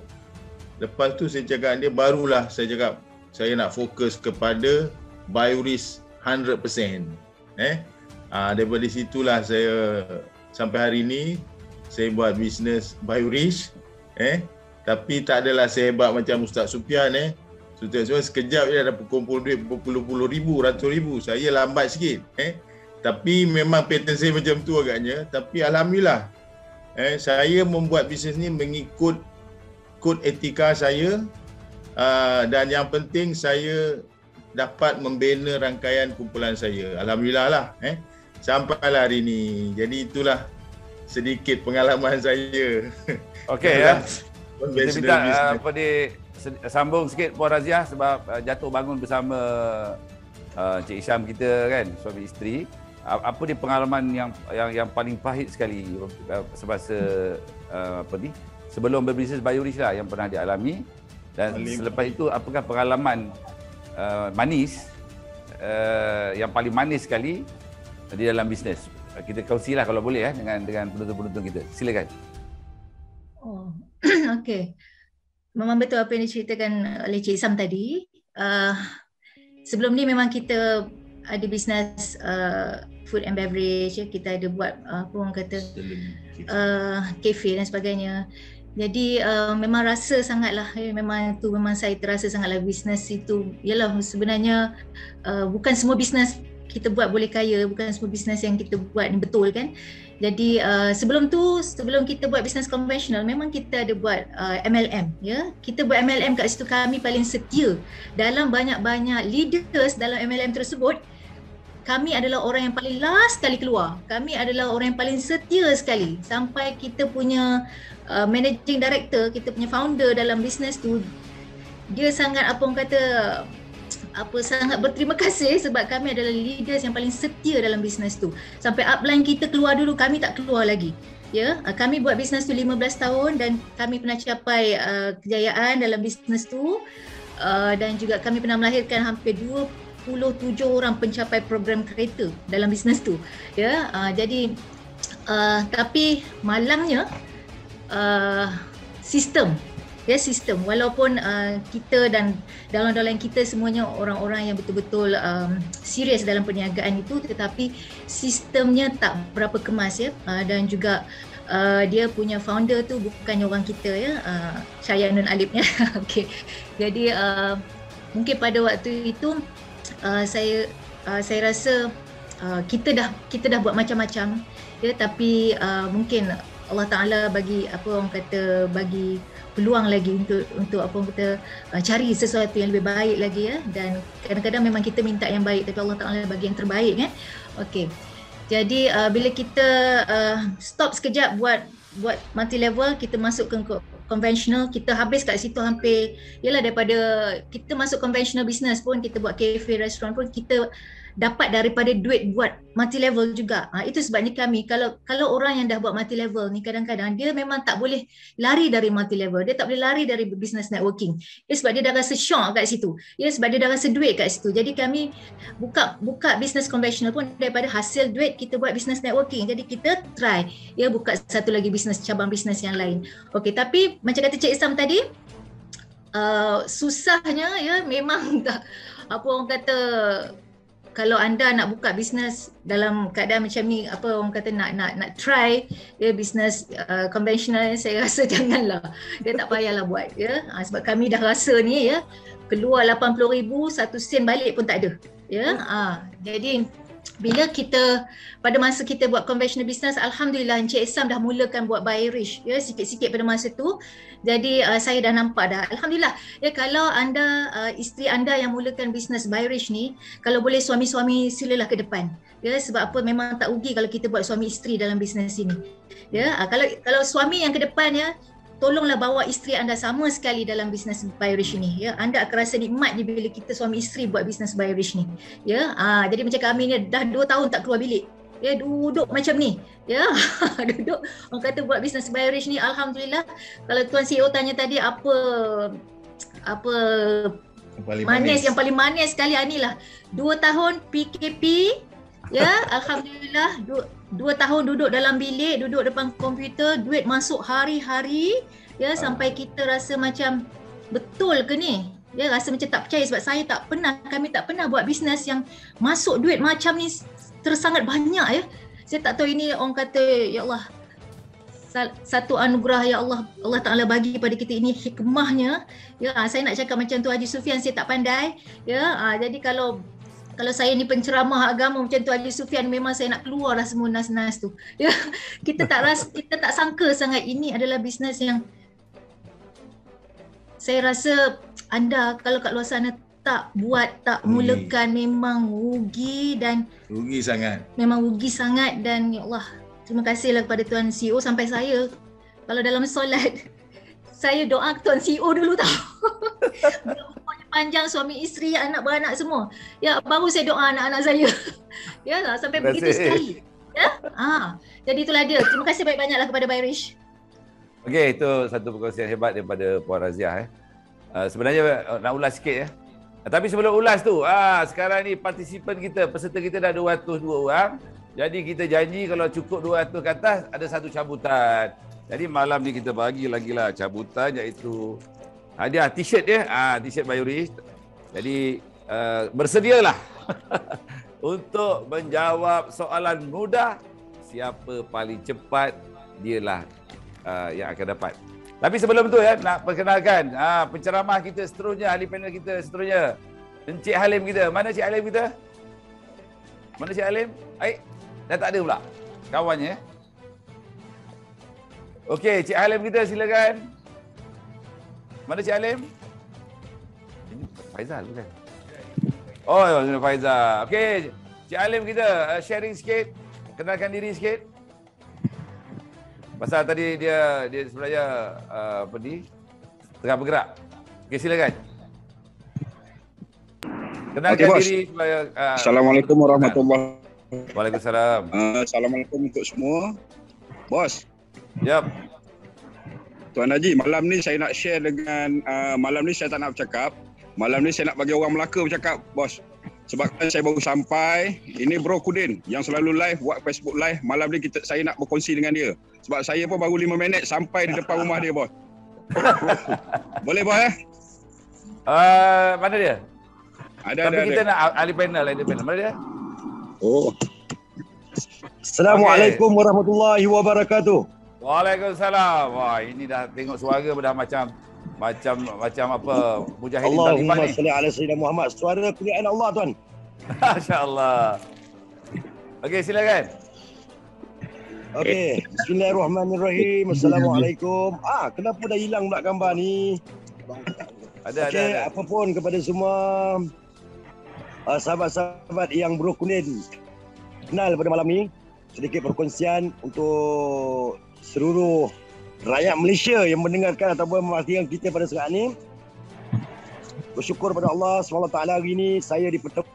Lepas tu saya cakap dia, barulah saya cakap saya nak fokus kepada Biorisk 100%. Daripada situlah saya sampai hari ni saya buat bisnes Biorisk. Tapi tak adalah saya hebat macam Ustaz Sufian. Ustaz Sufian sekejap dia dah kumpul duit berpuluh-puluh ribu, ratus ribu. Saya lambat sikit. Tapi memang pattern saya macam tu agaknya. Tapi alhamdulillah saya membuat bisnes ni mengikut kod etika saya, dan yang penting saya dapat membina rangkaian kumpulan saya. Alhamdulillah lah sampailah hari ni. Jadi itulah sedikit pengalaman saya. Okey kita minta sambung sikit Puan Raziah, sebab jatuh bangun bersama Cik Isham kita kan, suami isteri. Apa dia pengalaman yang paling pahit sekali semasa sebelum berbisnes Biorisk lah yang pernah dialami, dan selepas itu apakah pengalaman manis yang paling manis sekali di dalam bisnes? Kita kongsilah kalau boleh dengan penonton-penonton kita. Silakan. Okey. Memang betul apa yang diceritakan oleh Cik Isham tadi. Sebelum ni memang kita ada bisnes food and beverage, kita ada buat apa orang kata kafe dan sebagainya. Jadi memang rasa sangatlah, memang saya terasa sangatlah bisnes itu, yalah sebenarnya bukan semua bisnes kita buat boleh kaya, bukan semua bisnes yang kita buat ni betul kan. Jadi sebelum kita buat bisnes konvensional, memang kita ada buat MLM ya. Kita buat MLM kat situ, kami paling setia dalam banyak-banyak leaders dalam MLM tersebut. Kami adalah orang yang paling last sekali keluar. Kami adalah orang yang paling setia sekali. Sampai kita punya managing director, kita punya founder dalam bisnes tu, dia sangat apa orang kata, sangat berterima kasih sebab kami adalah leaders yang paling setia dalam bisnes tu. Sampai upline kita keluar dulu, kami tak keluar lagi. Ya, kami buat bisnes tu 15 tahun dan kami pernah capai kejayaan dalam bisnes tu. Dan juga kami pernah melahirkan hampir 27 orang pencapai program kereta dalam bisnes tu. Ya, jadi tapi malangnya sistem walaupun kita dan downline kita semuanya orang-orang yang betul-betul serius dalam perniagaan itu, tetapi sistemnya tak berapa kemas ya, dan juga dia punya founder tu bukannya orang kita ya, Syaya Nun Alip ya. Okey. Jadi mungkin pada waktu itu saya rasa kita dah buat macam-macam ya, tapi mungkin Allah Taala bagi bagi peluang lagi untuk cari sesuatu yang lebih baik lagi ya, dan kadang-kadang memang kita minta yang baik tapi Allah Taala bagi yang terbaik kan. Okey. Jadi bila kita stop sekejap buat multi level, kita masuk ke conventional, kita habis kat situ hampir, yalah, daripada kita masuk conventional business pun, kita buat cafe, restoran pun, kita dapat daripada duit buat multi level juga. Itu sebabnya kami, kalau orang yang dah buat multi level ni, kadang-kadang dia memang tak boleh lari dari multi level, dia tak boleh lari dari business networking. Sebab dia dah rasa shock kat situ. Sebab dia dah rasa duit kat situ. Jadi kami buka business conventional pun daripada hasil duit kita buat business networking. Jadi kita try buka satu lagi cabang bisnes yang lain. Okey, tapi macam kata Cik Isam tadi, susahnya memang tak, apa orang kata, kalau anda nak buka bisnes dalam keadaan macam ni, orang kata nak try bisnes konvensional, saya rasa janganlah. Dia tak payahlah buat sebab kami dah rasa ni keluar 80,000, 1 sen balik pun tak ada jadi bila kita pada masa kita buat conventional business, alhamdulillah Encik Isam dah mulakan buat Buy Rich sikit-sikit pada masa tu. Jadi saya dah nampak dah, alhamdulillah kalau anda isteri anda yang mulakan bisnes Buy Rich ni, kalau boleh suami-suami silalah ke depan sebab apa, memang tak rugi kalau kita buat suami isteri dalam bisnes ini kalau suami yang ke depan tolonglah bawa isteri anda sama sekali dalam bisnes Buy Rich ni anda akan rasa nikmat je bila kita suami isteri buat bisnes Buy Rich ni jadi macam kami ni dah 2 tahun tak keluar bilik duduk macam ni duduk, orang kata buat bisnes Buy Rich ni, alhamdulillah. Kalau Tuan CEO tanya tadi apa manis yang paling manis sekali, inilah 2 tahun PKP alhamdulillah, 2 tahun duduk dalam bilik, duduk depan komputer, duit masuk hari-hari sampai kita rasa macam betul ke ni, rasa macam tak percaya sebab kami tak pernah buat bisnes yang masuk duit macam ni tersangat banyak Saya tak tahu ini orang kata ya Allah, satu anugerah ya Allah Taala bagi pada kita, ini hikmahnya saya nak cakap macam tu Haji Sufian, saya tak pandai jadi kalau saya ni penceramah agama macam tu Haji Sufian, memang saya nak keluar dah semua nas-nas tu kita tak sangka sangat ini adalah bisnes yang saya rasa anda kalau kat luar sana tak mulakan, memang rugi sangat. Memang rugi sangat. Dan ya Allah, terima kasihlah kepada Tuan CEO. Sampai saya kalau dalam solat saya doa Tuan CEO dulu tau. Umurnya panjang, suami isteri, anak beranak semua. Baru saya doa anak-anak saya. Sampai begitu sekali. Jadi itulah dia. Terima kasih banyak-banyaklah kepada Buy Rich. Okey, itu satu perkongsian hebat daripada Puan Raziah. Sebenarnya nak ulas sikit tapi sebelum ulas tu, sekarang ni partisipan kita, peserta kita dah 202 orang. Jadi kita janji kalau cukup 200 ke atas ada satu cabutan. Jadi malam ni kita bagi lagi lah cabutan, iaitu hadiah t-shirt t-shirt Buy Rich. Jadi bersedialah untuk menjawab soalan mudah. Siapa paling cepat, dialah yang akan dapat. Tapi sebelum tu nak perkenalkan penceramah kita seterusnya, ahli panel kita seterusnya, Encik Halim kita. Mana Cik Halim kita? Mana Cik Halim? Dah tak ada pula kawannya. Okey, Cik Halim kita silakan. Mana Cik Halim? Ini Faizal bukan? Oh, ini Faizal. Okey, Cik Halim kita sharing sikit, kenalkan diri sikit. Pasal tadi dia sebenarnya tengah bergerak. Okey, silakan. Kenalkan diri supaya Assalamualaikum warahmatullahi wabarakatuh. Waalaikumsalam. Assalamualaikum untuk semua. Bos. Yap. Tuan Haji, malam ni saya nak share dengan malam ni saya tak nak bercakap. Malam ni saya nak bagi orang Melaka bercakap, bos. Sebab saya baru sampai. Ini Bro Kudin yang selalu live, buat Facebook live. Malam ni saya nak berkongsi dengan dia. Sebab saya pun baru 5 minit sampai di depan rumah dia, bos. Boleh, bos Mana dia? Tapi kita nak ahli panel. Mana dia? Oh. Assalamualaikum warahmatullahi wabarakatuh. Waalaikumsalam. Wah, ini dah tengok suara dah macam apa mujahidin Taliban ni. Allahumma salli ala sayyidina Muhammad. Suara pilihan Allah, tuan. Masya-Allah. Okey, silakan. Okey, bismillahirrahmanirrahim. Assalamualaikum. Kenapa dah hilang pula gambar ni? Ada. Apapun kepada semua sahabat-sahabat yang Bro Kudin kenal pada malam ni, sedikit perkongsian untuk seluruh rakyat Malaysia yang mendengarkan ataupun memerhatikan kita pada saat ini. Bersyukur pada Allah SWT hari ini saya dipertemukan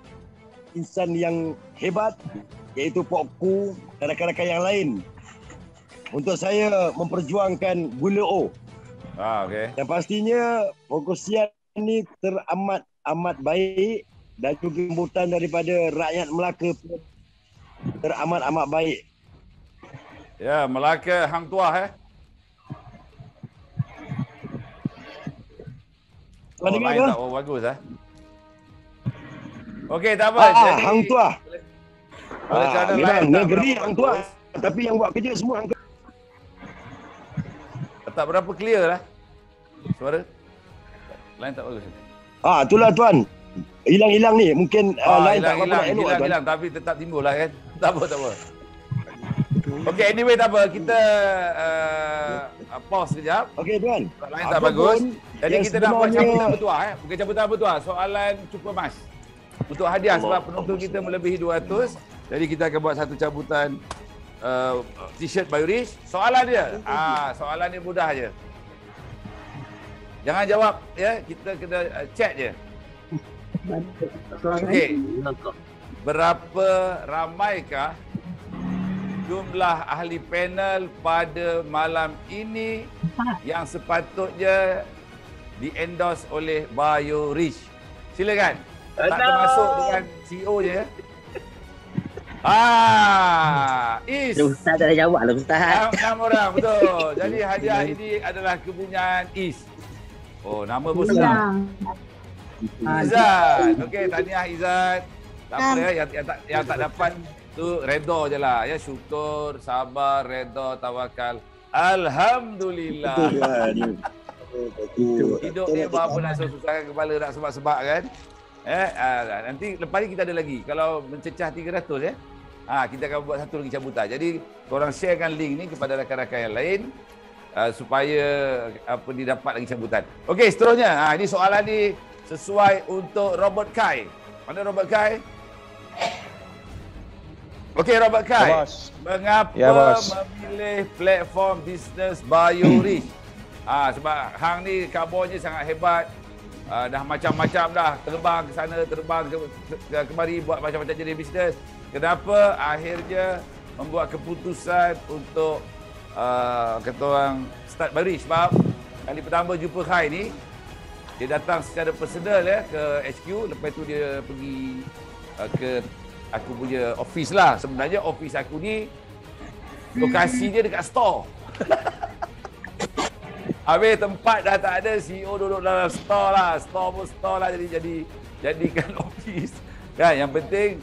insan yang hebat, iaitu Pokku dan rakan-rakan yang lain untuk saya memperjuangkan gula O. Okay. Dan pastinya perkongsian ini teramat baik dan juga sambutan daripada rakyat Melaka teramat baik. Ya, Melaka hang tuah Dengar ke? Bagus Okey, tak apa. Jadi hang tuah. Memang negeri hang tuah, tapi yang buat kerja semua hang tuah. Tak berapa clear lah suara. Lain tak bagus. Itulah tuan. Hilang-hilang ni mungkin lain tak berapa elok tuan. Hilang tapi tetap timbul lah kan. Tak apa. Okey, anyway tak apa. Kita pause sekejap. Okey tuan. Lain tak bagus. Jadi kita nak buat cabutan bertuah Bukan cabutan bertuah, soalan cukup emas. Untuk hadiah sebab penonton kita melebihi 200. Jadi kita akan buat satu cabutan t-shirt Bayurish. Soalan dia. Soalan dia mudah je. Jangan jawab ya, kita kena chat je. Okey. Berapa ramaikah jumlah ahli panel pada malam ini yang sepatutnya di-endorse oleh Bayurish? Silakan. Tak termasuk dengan CEO je. Is. Ustaz tak ada jawab lah Ustaz. 6 orang, betul. Jadi hadiah ini adalah kepunyaan Is. Oh, nama pun senang. Izzat. Okey, tahniah Izzat. Tak apa ya, yang tak dapat tu redha je lah. Ya, syukur, sabar, redha, tawakal. Alhamdulillah. Hidup ni apa nak susahkan kepala nak sebab-sebab kan. Nanti lepas ni kita ada lagi. Kalau mencecah 300 kita akan buat satu lagi cabutan. Jadi korang sharekan link ni kepada rakan-rakan yang lain supaya didapat lagi cabutan. Okey, seterusnya. Ini soalan ni sesuai untuk Robert Kai. Mana Robert Kai? Okey, Robert Kai. Mengapa memilih platform bisnes Bayurish? Sebab hang ni kabarnya sangat hebat. Dah macam-macam dah, terbang ke sana, terbang ke kemari, buat macam-macam jenis bisnes. Kenapa akhirnya membuat keputusan untuk kata orang start Bayurish? Sebab kali pertama jumpa Khai ni, dia datang secara personal ke HQ. Lepas tu dia pergi ke aku punya office lah. Sebenarnya office aku ni lokasi dia dekat store. Habis tempat dah tak ada, CEO duduk dalam store lah. Store pun store lah, jadikan office. Kan, yang penting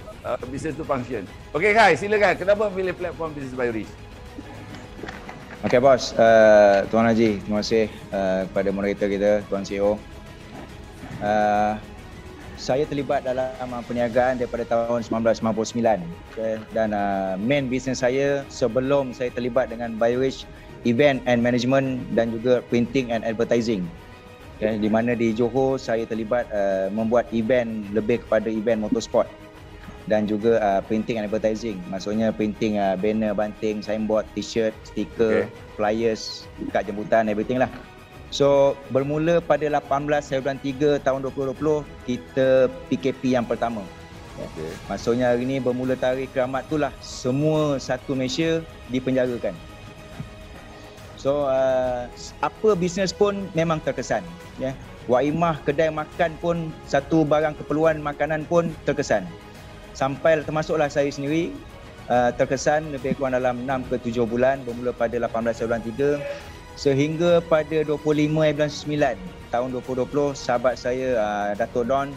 bisnes tu function. Okey Khai, silakan. Kenapa memilih platform bisnes Bayurish? Okey bos, Tuan Haji, terima kasih kepada moderator kita, Tuan CEO. Saya terlibat dalam perniagaan daripada tahun 1999 dan main bisnes saya sebelum saya terlibat dengan Bayurish, event and management dan juga printing and advertising. Di mana di Johor saya terlibat membuat event lebih kepada event motorsport dan juga printing and advertising. Maksudnya printing banner, banting, signboard, t-shirt, stiker, flyers, kad jemputan, everything lah. So bermula pada 18 bulan 3 tahun 2020 kita PKP yang pertama. Okay. Maksudnya hari ni bermula tarikh kiamat itulah semua satu Malaysia dipenjarakan. So apa bisnes pun memang terkesan, ya. Waimah kedai makan pun satu barang keperluan makanan pun terkesan. Sampai termasuklah saya sendiri terkesan lebih kurang dalam 6 ke 7 bulan bermula pada 18 bulan 3 sehingga pada 25 bulan 9 tahun 2020 sahabat saya Dato' Don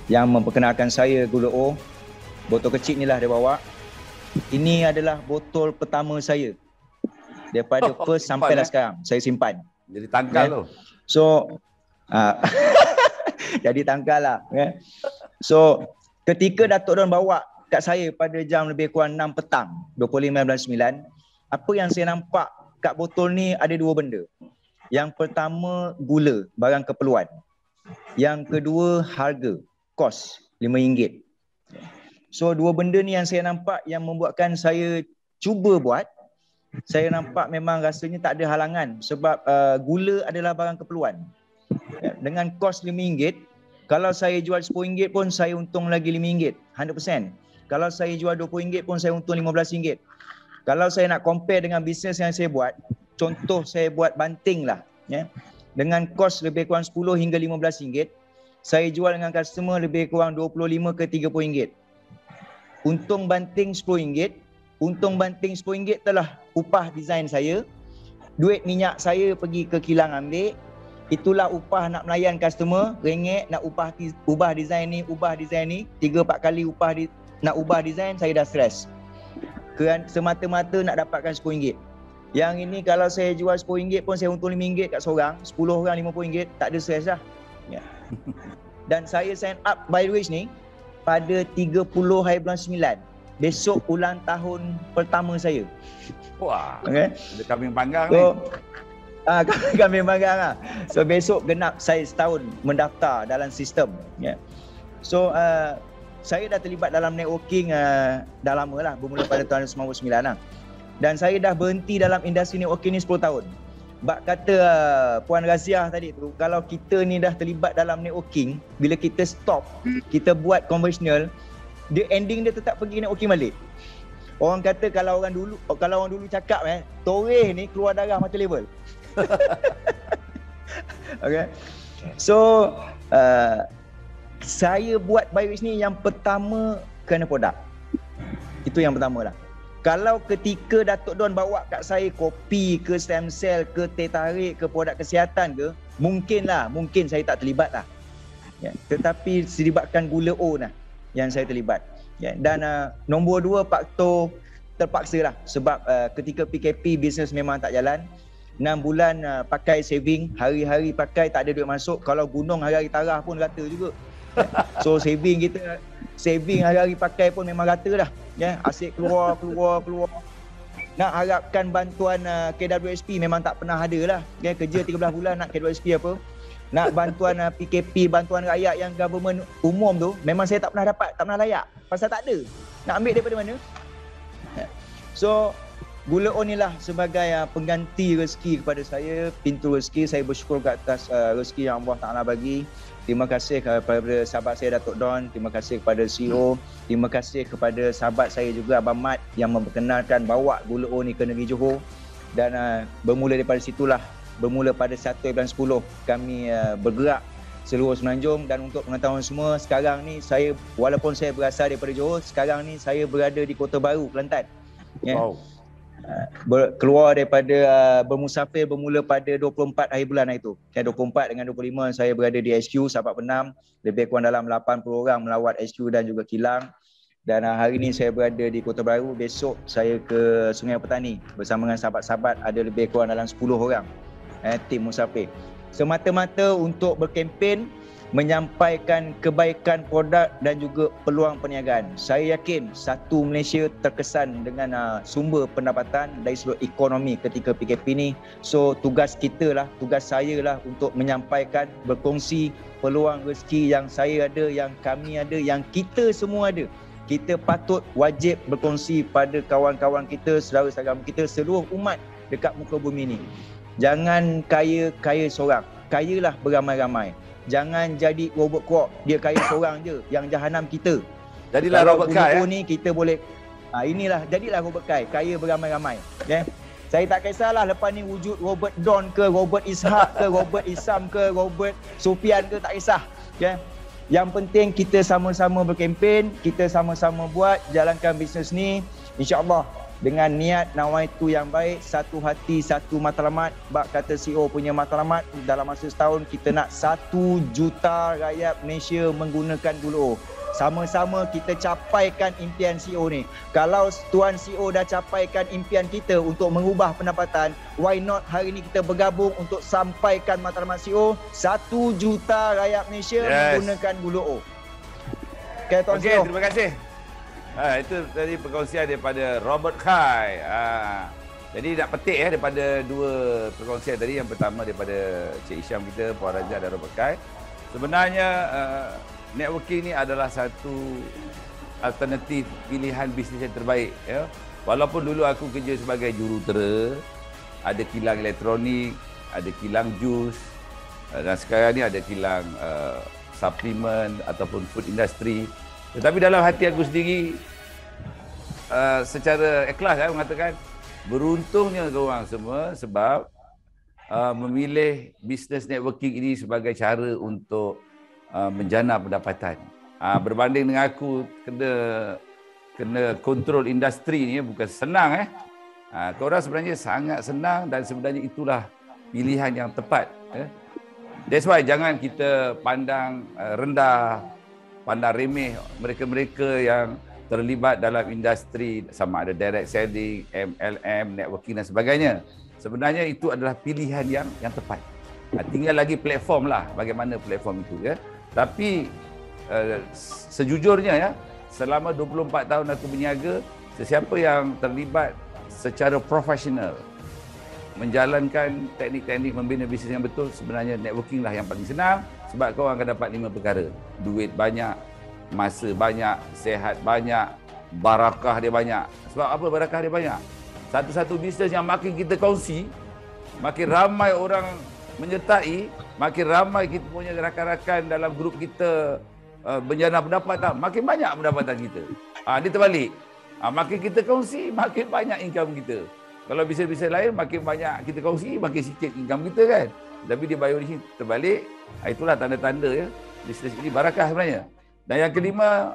yang memperkenalkan saya gula O. Botol kecil ni lah dia bawa. Ini adalah botol pertama saya. Daripada first sampai lah sekarang saya simpan. Jadi tangkal tu. So jadi tangkal lah. So ketika Dato' Don bawa kat saya pada jam lebih kurang 6 petang 25 bulan 9, apa yang saya nampak kat botol ni ada dua benda. Yang pertama gula, barang keperluan. Yang kedua harga, kos RM5. So dua benda ni yang saya nampak yang membuatkan saya cuba buat. Saya nampak memang rasanya tak ada halangan sebab gula adalah barang keperluan. Dengan kos RM5, kalau saya jual RM10 pun saya untung lagi RM5, 100%. Kalau saya jual RM20 pun saya untung RM15. Kalau saya nak compare dengan bisnes yang saya buat, contoh saya buat banting lah, ya. Dengan kos lebih kurang 10 hingga RM15, saya jual dengan customer lebih kurang RM25 ke RM30. Untung banting RM10, untung banting RM10 telah upah design saya, duit minyak saya pergi ke kilang ambil, itulah upah nak melayan customer, ringgit nak ubah design ni, 3-4 kali nak ubah design, saya dah stres. Kerana semata-mata nak dapatkan RM10. Yang ini kalau saya jual RM10 pun saya untung RM5 kat seorang, 10 orang RM50, tak ada stres dah. Ya. Dan saya sign up Bioris ni pada 30 hari bulan 9. Besok ulang tahun pertama saya. Wah. Okay. Ada kambing panggang so, ni. Kambing panggang lah. So besok genap saya setahun mendaftar dalam sistem. Yeah. So saya dah terlibat dalam networking dah lama lah, bermula pada tahun 1999 lah. Dan saya dah berhenti dalam industri networking ni 10 tahun. Bak kata Puan Raziah tadi tu, kalau kita ni dah terlibat dalam networking, bila kita stop, kita buat konvensional, dia ending dia tetap pergi networking balik. Orang kata kalau orang dulu cakap Toreh ni keluar darah macam level. Okay. So saya buat Bioris ni yang pertama kerana produk. Itu yang pertama lah. Kalau ketika Dato' Don bawa kat saya kopi ke stem cell ke teh tarik ke produk kesihatan ke, mungkin saya tak terlibat lah. Ya, tetapi disebabkan gula O lah yang saya terlibat. Ya, dan nombor 2 faktor terpaksa lah sebab ketika PKP bisnes memang tak jalan. 6 bulan pakai saving, hari-hari pakai tak ada duit masuk. Kalau gunung hari-hari tarah pun rata juga. So saving hari-hari pakai pun memang rata dah. Ya, asyik keluar. Nak harapkan bantuan KWSP memang tak pernah ada lah. Ya, kerja 13 bulan nak KWSP apa. Nak bantuan PKP, bantuan rakyat yang government umum tu, memang saya tak pernah dapat, tak pernah layak. Pasal tak ada. Nak ambil daripada mana? So Gula O ni lah sebagai pengganti rezeki kepada saya, pintu rezeki. Saya bersyukur ke atas rezeki yang Allah Ta'ala bagi. Terima kasih kepada sahabat saya Dato' Don, terima kasih kepada CEO, terima kasih kepada sahabat saya juga Abang Mat yang memperkenalkan bawa Gula O ni ke negeri Johor. Dan bermula daripada situlah, bermula pada 1 bulan 10 kami bergerak seluruh Semenanjung. Dan untuk pengetahuan semua, sekarang ni saya, walaupun saya berasal daripada Johor, sekarang ni saya berada di Kota Baru, Kelantan. Wow. Keluar daripada bermusafir bermula pada 24 hari bulan itu. 24 dengan 25 saya berada di HQ Sahabat Penam. Lebih kurang dalam 80 orang melawat HQ dan juga kilang. Dan hari ini saya berada di Kota Baru. Besok saya ke Sungai Petani bersama dengan sahabat-sahabat, ada lebih kurang dalam 10 orang tim musafir. Semata-mata untuk berkempen, menyampaikan kebaikan produk dan juga peluang perniagaan. Saya yakin satu Malaysia terkesan dengan sumber pendapatan dari sudut ekonomi ketika PKP ni. So tugas kita lah, tugas saya lah untuk menyampaikan, berkongsi peluang rezeki yang saya ada, yang kami ada, yang kita semua ada. Kita patut wajib berkongsi pada kawan-kawan kita, saudara-saudara kita, seluruh umat dekat muka bumi ni. Jangan kaya seorang. Kayalah beramai-ramai. Jangan jadi Robert Kwok, dia kaya seorang je, yang jahanam kita. Jadilah Kalau Robert Kai ni kita boleh inilah, jadilah Robert Kai, kaya beramai-ramai. Okay? Saya tak kisahlah lepas ni wujud Robert Don ke, Robert Ishak ke, Robert Isam ke, Robert Sufian ke, tak kisah. Okay? Yang penting kita sama-sama berkempen, kita sama-sama buat, jalankan bisnes ni, insya-Allah dengan niat nawaitu yang baik, satu hati, satu matlamat. Bak kata CEO punya matlamat, dalam masa setahun kita nak 1 juta rakyat Malaysia menggunakan Gulu O. Sama-sama kita capaikan impian CEO ni. Kalau Tuan CEO dah capaikan impian kita untuk mengubah pendapatan, why not hari ni kita bergabung untuk sampaikan matlamat CEO, 1 juta rakyat Malaysia menggunakan Gulu O. Okay, Tuan CEO. Terima kasih. Itu tadi perkongsian daripada Robert Kai. Jadi nak petik daripada dua perkongsian tadi. Yang pertama daripada Cik Isham kita, Puan Raja dan Robert Kai. Sebenarnya networking ni adalah satu alternatif pilihan bisnes yang terbaik. Ya. Walaupun dulu aku kerja sebagai jurutera, ada kilang elektronik, ada kilang jus, dan sekarang ni ada kilang suplemen ataupun food industry. Tetapi dalam hati aku sendiri, secara ikhlas saya mengatakan, beruntungnya korang semua sebab memilih bisnes networking ini sebagai cara untuk menjana pendapatan. Berbanding dengan aku kena kontrol industri ni bukan senang. Korang sebenarnya sangat senang dan sebenarnya itulah pilihan yang tepat. That's why jangan kita pandang rendah, pandang remeh mereka-mereka yang terlibat dalam industri, sama ada direct selling, MLM, networking dan sebagainya. Sebenarnya itu adalah pilihan yang tepat. Tinggal lagi platform lah, bagaimana platform itu. Ya. Tapi sejujurnya, ya, selama 24 tahun aku berniaga, sesiapa yang terlibat secara profesional menjalankan teknik-teknik membina bisnes yang betul, sebenarnya networking lah yang paling senang. Sebab kau akan dapat 5 perkara. Duit banyak, masa banyak, sehat banyak, barakah dia banyak. Sebab apa barakah dia banyak? Satu-satu bisnes yang makin kita kongsi, makin ramai orang menyertai, makin ramai kita punya rakan-rakan dalam grup kita menjana pendapatan, makin banyak pendapatan kita. Dia terbalik. Makin kita kongsi, makin banyak income kita. Kalau bisnes-bisnes lain, makin banyak kita kongsi, makin sikit income kita kan. Tapi di Bayoris ni terbalik. Itulah tanda-tanda ya, bisnes ini barakah sebenarnya. Dan yang kelima,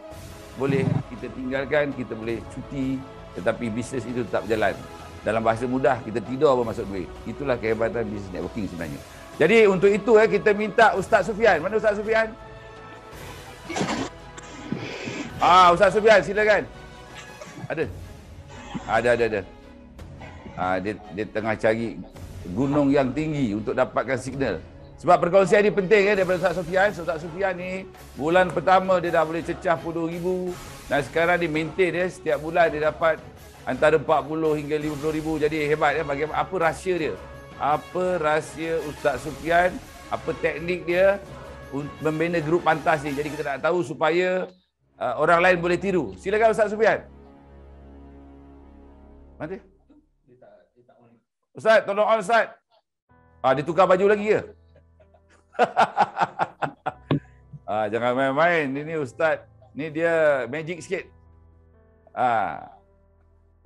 boleh kita tinggalkan, kita boleh cuti, tetapi bisnes itu tetap berjalan. Dalam bahasa mudah, kita tidur apa masuk duit. Itulah kehebatan bisnes networking sebenarnya. Jadi untuk itu kita minta Ustaz Sufian. Mana Ustaz Sufian? Ustaz Sufian, silakan. Ada? Ada. Dia tengah cari gunung yang tinggi untuk dapatkan signal. Sebab perkongsian ini penting daripada Ustaz Sufian. Ustaz Sufian ni bulan pertama dia dah boleh cecah 10,000 dan sekarang dia maintain setiap bulan dia dapat antara 40 hingga 50,000. Jadi hebat bagaimana, apa rahsia dia? Apa rahsia Ustaz Sufian? Apa teknik dia untuk membina grup pantas ni? Jadi kita nak tahu supaya orang lain boleh tiru. Silakan Ustaz Sufian. Mana? Ustaz, tolong on Ustaz. Dia tukar baju lagi ke? Jangan main-main. Ini Ustaz, ni dia magic sikit.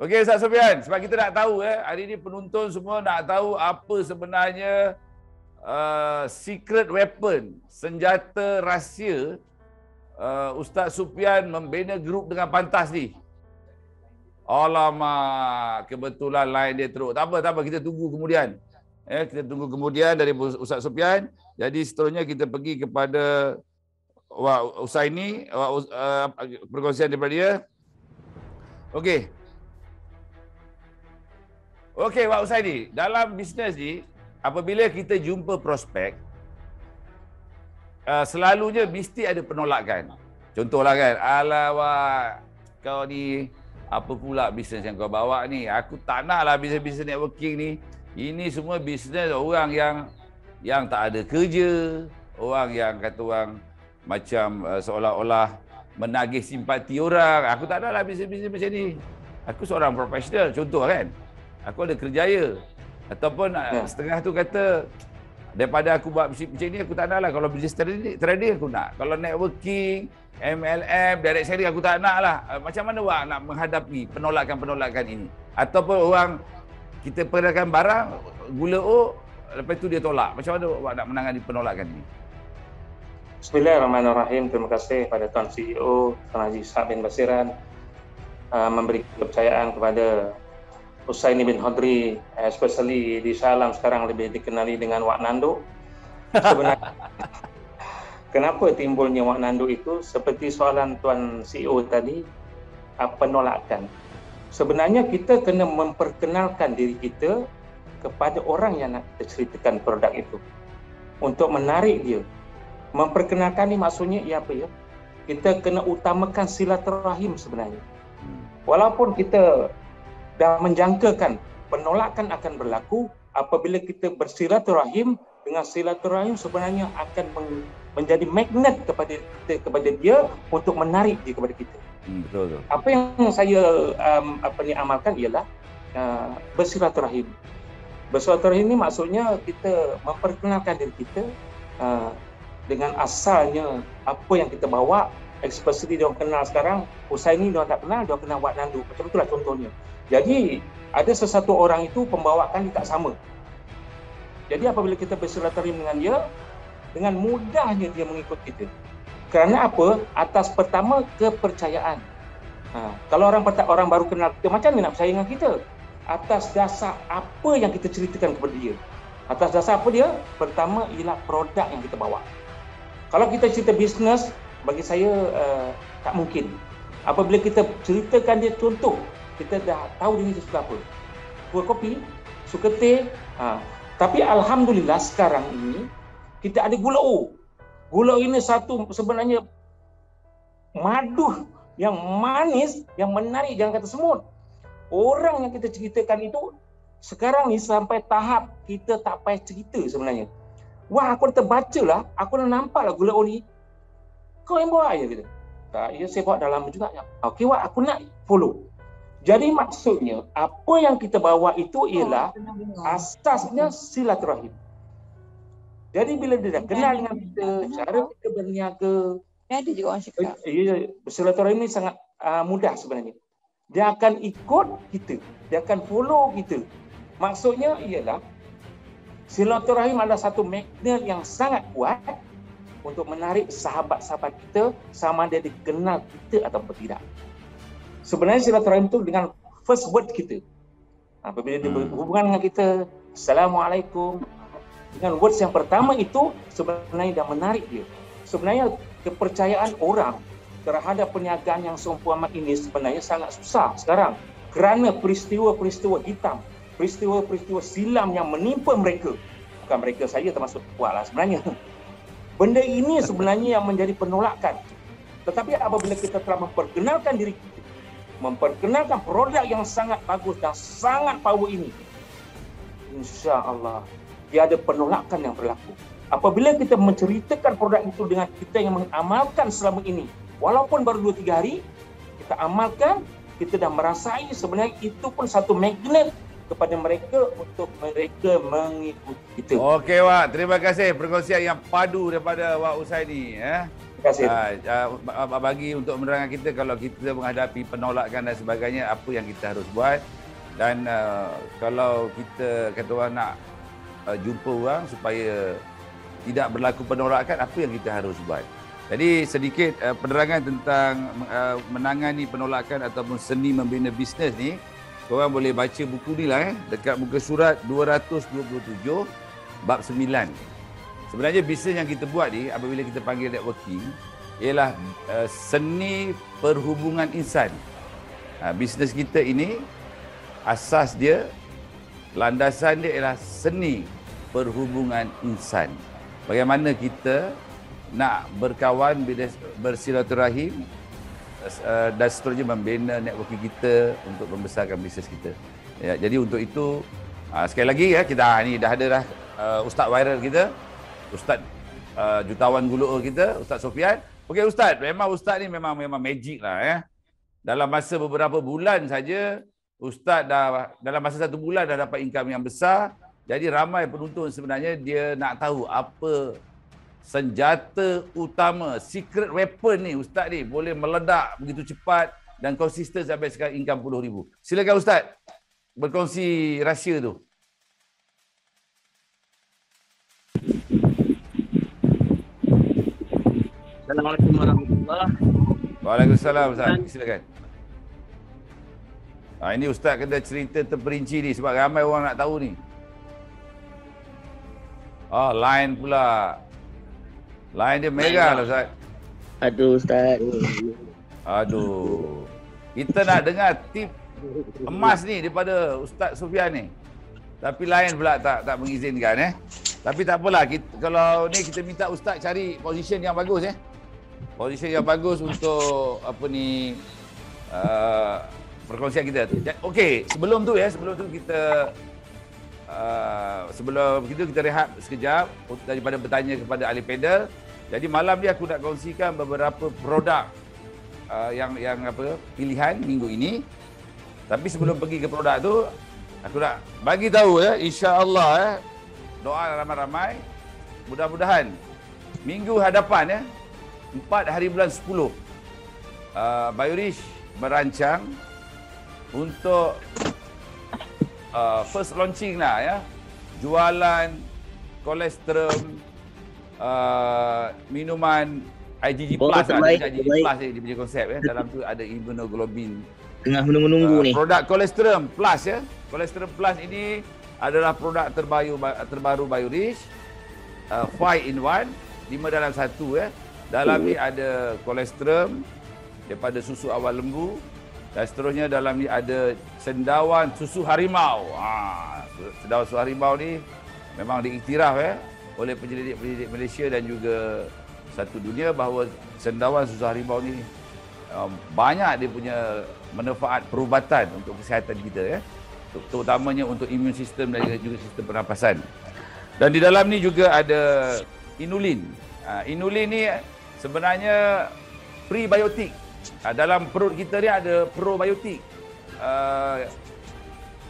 Okey Ustaz Sufian, sebab kita nak tahu hari ni penonton semua nak tahu apa sebenarnya secret weapon, senjata rahsia Ustaz Sufian membina grup dengan pantas ni. Alamak, kebetulan line dia teruk. Tak apa, kita tunggu kemudian. Kita tunggu kemudian dari Ustaz Sufian. Jadi seterusnya kita pergi kepada Ustaz ini, perkongsian daripada dia. Okey. Okey, Wak Ustaz ini, dalam bisnes ni, apabila kita jumpa prospek, selalunya mesti ada penolakan. Contohlah kan, alah Wak, kau ni apa pula bisnes yang kau bawa ni? Aku tak naklah bisnes-bisnes networking ni. Ini semua bisnes orang yang tak ada kerja, orang yang kata orang macam seolah-olah menagih simpati orang. Aku tak naklah bisnes-bisnes macam ni. Aku seorang profesional, contoh kan. Aku ada kerjaya. Ataupun setengah tu kata, daripada aku buat macam ni aku tak nak lah. Kalau business trading aku nak. Kalau networking, MLM, direct selling aku tak nak lah. Macam mana awak nak menghadapi penolakan-penolakan ini? Ataupun orang kita perkenalkan barang, gula lepas tu dia tolak. Macam mana awak nak menangani penolakan ini? Bismillahirrahmanirrahim. Terima kasih pada Tuan CEO, Tuan Haji Ishak bin Basiran memberi kepercayaan kepada Husaini bin Hodri, especially di Shah Alam sekarang lebih dikenali dengan Wak Nando. Sebenarnya kenapa timbulnya Wak Nando itu seperti soalan Tuan CEO tadi, penolakan. Sebenarnya kita kena memperkenalkan diri kita kepada orang yang nak kita ceritakan produk itu untuk menarik dia. Memperkenalkan ni maksudnya apa ya? Kita kena utamakan silaturahim sebenarnya. Walaupun kita dah menjangkakan penolakan akan berlaku, apabila kita bersilaturahim, dengan silaturahim sebenarnya akan menjadi magnet kepada dia untuk menarik dia kepada kita. Betul. Apa yang saya amalkan ialah bersilaturahim. Bersilaturahim ini maksudnya kita memperkenalkan diri kita dengan asalnya apa yang kita bawa. Especially dia orang kenal sekarang, Husaini dia orang tak kenal, dia orang kenal Wak Nando. Macam itulah contohnya. Jadi ada sesuatu orang itu pembawakan dia tak sama. Jadi apabila kita bersilaturahim dengan dia, dengan mudahnya dia mengikut kita. Kerana apa? Atas pertama kepercayaan. Kalau orang baru kenal kita, macam mana nak percaya dengan kita? Atas dasar apa yang kita ceritakan kepada dia. Atas dasar apa dia? Pertama ialah produk yang kita bawa. Kalau kita cerita bisnes, bagi saya tak mungkin. Apabila kita ceritakan dia contoh, kita dah tahu dia suka apa. Suka kopi, suka teh. Tapi alhamdulillah sekarang ini kita ada gula O. Gula O ini satu sebenarnya madu yang manis, yang menarik, jangan kata semut. Orang yang kita ceritakan itu sekarang ni sampai tahap kita tak payah cerita sebenarnya. Wah, aku dah terbaca lah, aku dah nampak lah gula O ni. Kau yang bawa je kita. Tak, ya saya bawa dah lama juga. Okey Wak, aku nak follow. Jadi maksudnya apa yang kita bawa itu ialah asasnya silaturahim. Jadi bila dia dah kenal dengan kita, cara kita berniaga, ada juga orang cakap. Silaturahim ini sangat mudah sebenarnya. Dia akan ikut kita, dia akan follow kita. Maksudnya ialah silaturahim adalah satu magnet yang sangat kuat untuk menarik sahabat-sahabat kita sama ada dikenal kita atau tidak. Sebenarnya silaturahim itu dengan first word kita. Apabila dia berhubungan dengan kita, Assalamualaikum. Dengan words yang pertama itu sebenarnya dah menarik dia. Sebenarnya kepercayaan orang terhadap perniagaan yang seumpama ini sebenarnya sangat susah sekarang. Kerana peristiwa-peristiwa hitam, peristiwa-peristiwa silam yang menimpa mereka. Bukan mereka, saya termasuk kuat lah sebenarnya. Benda ini sebenarnya yang menjadi penolakan. Tetapi apabila kita telah memperkenalkan diri kita, memperkenalkan produk yang sangat bagus dan sangat power ini, insya-Allah tiada penolakan yang berlaku. Apabila kita menceritakan produk itu dengan kita yang mengamalkan selama ini, walaupun baru 2-3 hari, kita amalkan, kita dah merasai sebenarnya itu pun satu magnet kepada mereka untuk mereka mengikuti kita. Okey Wak, terima kasih perkongsian yang padu daripada Wak Husaini. Terima kasih. Bagi untuk menerangkan kita kalau kita menghadapi penolakan dan sebagainya, apa yang kita harus buat. Dan kalau kita kata orang nak jumpa orang supaya tidak berlaku penolakan, apa yang kita harus buat. Jadi sedikit penerangan tentang menangani penolakan ataupun seni membina bisnes ni. Korang boleh baca buku ni lah dekat muka surat 227 bab 9. Sebenarnya bisnes yang kita buat ni apabila kita panggil networking ialah seni perhubungan insan. Bisnes kita ini asas dia, landasan dia ialah seni perhubungan insan. Bagaimana kita nak berkawan, bersilaturahim dan seterusnya membina networking kita untuk membesarkan bisnes kita. Ya, jadi untuk itu sekali lagi ya, kita ni dah ada dah ustaz viral kita, ustaz jutawan gula kita, Ustaz Sofian. Okey ustaz, memang ustaz ni memang magic lah ya. Dalam masa beberapa bulan saja Ustaz dah dalam masa 1 bulan dah dapat income yang besar. Jadi ramai penonton sebenarnya dia nak tahu apa senjata utama, secret weapon ni Ustaz ni boleh meledak begitu cepat dan konsisten sampai sekarang income RM10,000. Silakan Ustaz berkongsi rahsia tu. Assalamualaikum warahmatullahi. Waalaikumsalam Ustaz. Silakan. Ini Ustaz kena cerita terperinci ni sebab ramai orang nak tahu ni. Line pula. Line dia merah lah Ustaz. Aduh Ustaz. Aduh. Kita nak dengar tip emas ni daripada Ustaz Sufian ni. Tapi line pula tak mengizinkan Tapi tak apalah. Kalau ni kita minta Ustaz cari position yang bagus Position yang bagus untuk perkongsian kita tu. Okey, sebelum tu kita sebelum kita rehat sekejap daripada bertanya kepada ahli panel. Jadi malam ni aku nak kongsikan beberapa produk yang pilihan minggu ini. Tapi sebelum pergi ke produk tu, aku nak bagi tahu insya-Allah doa ramai-ramai. Mudah-mudahan minggu hadapan 4 hari bulan 10 Biorish merancang untuk first launching lah jualan kolesterol minuman IgG Plus IgG Plus ni dia punya konsep dalam tu ada immunoglobulin. Tengah menunggu ni. Produk kolesterol Plus Kolesterol Plus ini adalah produk terbaru Biorish. 5 in 1, 5 dalam 1 Dalam ni ada kolesterol daripada susu awal lembu dan seterusnya dalam ni ada cendawan susu harimau. Cendawan susu harimau ni memang diiktiraf oleh penyelidik Malaysia dan juga satu dunia bahawa cendawan susu harimau ni banyak dia punya manfaat perubatan untuk kesihatan kita terutamanya untuk imun sistem dan juga sistem pernafasan. Dan di dalam ni juga ada inulin. Inulin ni sebenarnya prebiotik. Dalam perut kita ni ada probiotik.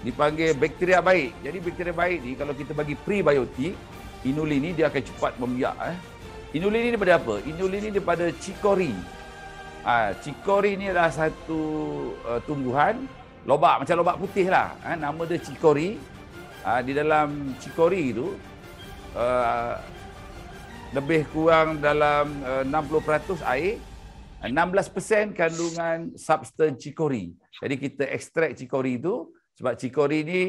Dipanggil bakteria baik. Jadi bakteria baik ni kalau kita bagi prebiotik, inulin ni dia akan cepat membiak. Inulin ni daripada apa? Inulin ni daripada cikori. Cikori ni adalah satu tumbuhan lobak macam lobak putih lah. Nama dia cikori. Di dalam cikori tu lebih kurang dalam 60% air, 16% kandungan substan cikori. Jadi kita ekstrak cikori itu sebab cikori ni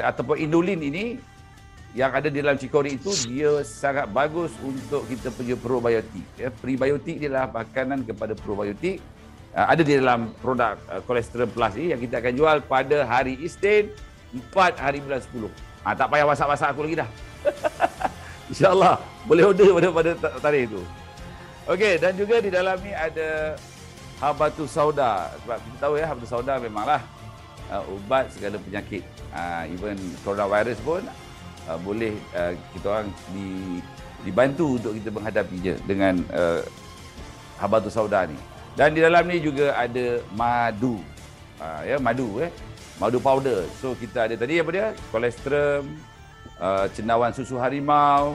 ataupun inulin ini yang ada di dalam cikori itu dia sangat bagus untuk kita punya probiotik. Prebiotik dia adalah makanan kepada probiotik. Ada di dalam produk kolesterol plus ni yang kita akan jual pada hari Isnin 4 hari bulan 10. Tak payah WhatsApp aku lagi dah. InsyaAllah boleh order pada tarikh itu. Okey, dan juga di dalam ni ada habatus sauda. Sebab kita tahu habatus sauda memanglah ubat segala penyakit. Even coronavirus pun boleh kita orang dibantu untuk kita menghadapinya dengan habatus sauda ni. Dan di dalam ni juga ada madu. Madu powder. So kita ada tadi apa dia? Kolesterol, cendawan susu harimau,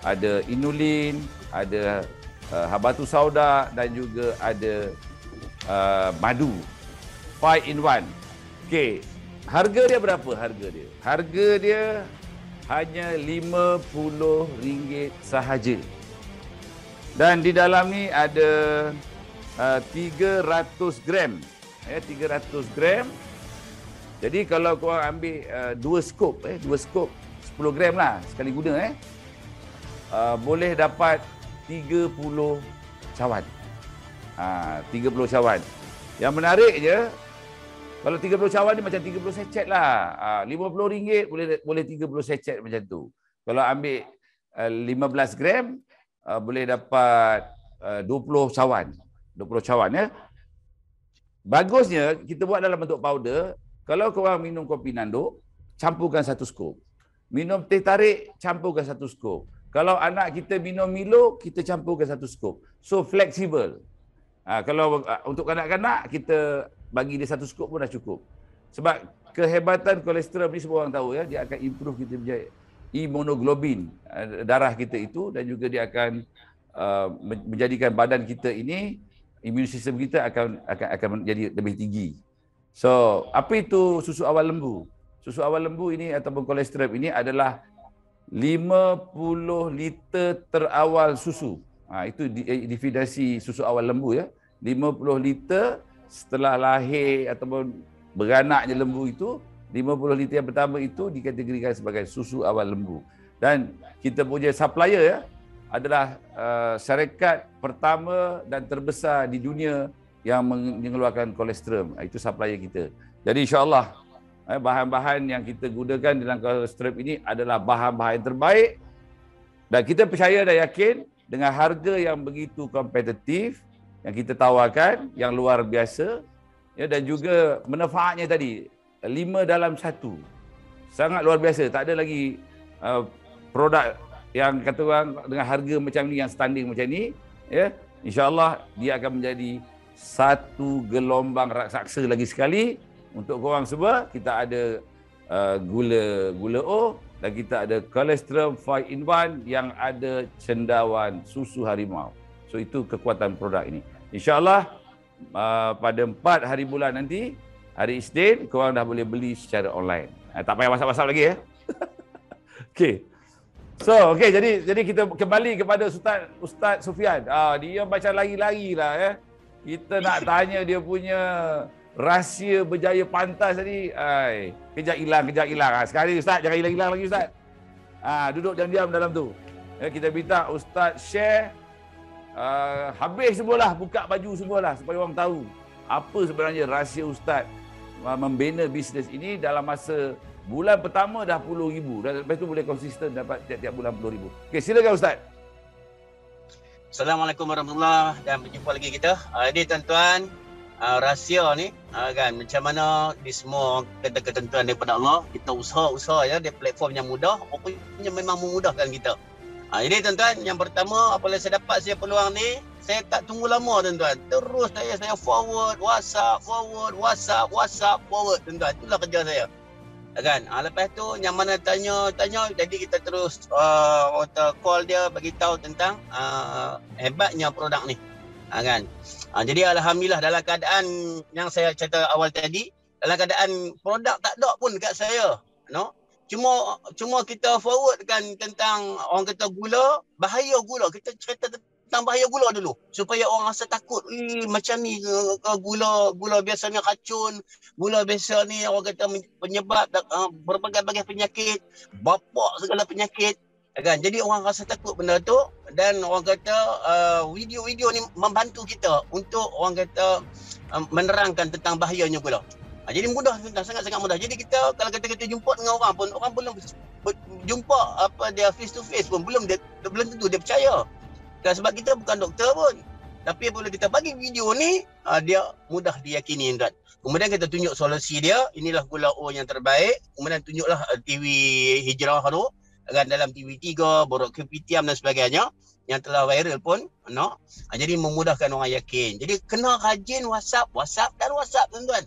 ada inulin, ada habatus sauda dan juga ada madu. 5 in 1. Okey, harga dia berapa harga dia? Harga dia hanya RM50 sahaja. Dan di dalam ni ada 300 gram. 300 gram. Jadi kalau korang ambil 2 skop 10 gram lah sekali guna boleh dapat 30 cawan. 30 cawan. Yang menariknya kalau 30 cawan ni macam 30 secet lah. RM50 boleh 30 secet macam tu. Kalau ambil 15 gram boleh dapat 20 cawan. 20 cawan Bagusnya kita buat dalam bentuk powder. Kalau korang minum kopi nanduk, campurkan 1 skop. Minum teh tarik, campurkan 1 skop. Kalau anak kita minum Milo, kita campurkan 1 skop. So flexible. Kalau untuk kanak-kanak, kita bagi dia satu skop pun dah cukup. Sebab kehebatan kolesterol ni semua orang tahu ya, dia akan improve kita punya imunoglobin darah kita itu, dan juga dia akan menjadikan badan kita ini, imun sistem kita akan menjadi lebih tinggi. So, apa itu susu awal lembu? Susu awal lembu ini ataupun kolesterol ini adalah 50 liter terawal susu. Itu definisi susu awal lembu ya. 50 liter setelah lahir ataupun beranaknya lembu itu, 50 liter yang pertama itu dikategorikan sebagai susu awal lembu. Dan kita punya supplier ya adalah syarikat pertama dan terbesar di dunia yang mengeluarkan kolesterol. Itu supplier kita. Jadi insya-Allah bahan-bahan yang kita gunakan dalam kolesterol ini adalah bahan-bahan terbaik, dan kita percaya dan yakin dengan harga yang begitu kompetitif yang kita tawarkan, yang luar biasa ya, dan juga manfaatnya tadi 5 dalam 1. Sangat luar biasa. Tak ada lagi produk yang kata orang dengan harga macam ni, yang standing macam ni ya. Insya-Allah dia akan menjadi satu gelombang raksasa lagi sekali untuk korang semua. Kita ada gula O, dan kita ada kolesterol 5 in 1 yang ada cendawan susu harimau. So itu kekuatan produk ini. InsyaAllah pada 4 hari bulan nanti, hari Isnin, korang dah boleh beli secara online. Tak payah WhatsApp lagi ya. Okey. So, jadi kita kembali kepada Ustaz Sufian. Dia macam lari-lari lah ya. Kita nak tanya dia punya rahsia berjaya pantas tadi. Kejap hilang. Sekali Ustaz, jangan hilang-hilang lagi Ustaz. Duduk diam-diam dalam tu. Ya, kita minta Ustaz share habis semualah, buka baju semualah supaya orang tahu apa sebenarnya rahsia Ustaz membina bisnes ini dalam masa bulan pertama dah 10,000, dan lepas tu boleh konsisten dapat tiap-tiap bulan 10,000. Okey, silakan Ustaz. Assalamualaikum warahmatullahi wabarakatuh, dan berjumpa lagi kita. Jadi tuan-tuan, rahsia ni kan macam mana di semua ketentuan daripada Allah, kita usaha ya, dia platform yang mudah, pokoknya memang memudahkan kita. Jadi tuan-tuan, yang pertama apabila saya dapat saya peluang ni, saya tak tunggu lama tuan-tuan. Terus saya forward WhatsApp tuan-tuan. Itulah kerja saya. Kan? Lepas tu yang mana tanya, jadi kita terus call dia, bagi tahu tentang hebatnya produk ni. Kan? Jadi alhamdulillah, dalam keadaan yang saya cerita awal tadi, dalam keadaan produk tak ada pun dekat saya, no? Cuma kita forwardkan tentang orang kata gula, bahaya gula. Kita cerita tentang bahaya gula dulu supaya orang rasa takut. Macam ni gula biasa ni racun, gula biasa ni orang kata penyebab berbagai-bagai penyakit, bapak segala penyakit. Kan? Jadi orang rasa takut benda tu, dan orang kata video-video ni membantu kita untuk orang kata menerangkan tentang bahayanya gula. Jadi mudah, sangat-sangat mudah. Jadi kita kalau kita jumpa dengan orang pun, orang belum jumpa dia face to face pun belum tentu dia percaya. Sebab kita bukan doktor pun. Tapi apabila kita bagi video ni, dia mudah diyakini tuan. Kemudian kita tunjuk solusi dia, inilah gula O yang terbaik. Kemudian tunjuklah TV Hijrah tu, kan, dalam TV3, Borok Kepitiam dan sebagainya yang telah viral pun, no. Jadi memudahkan orang yakin. Jadi kena rajin WhatsApp tuan-tuan.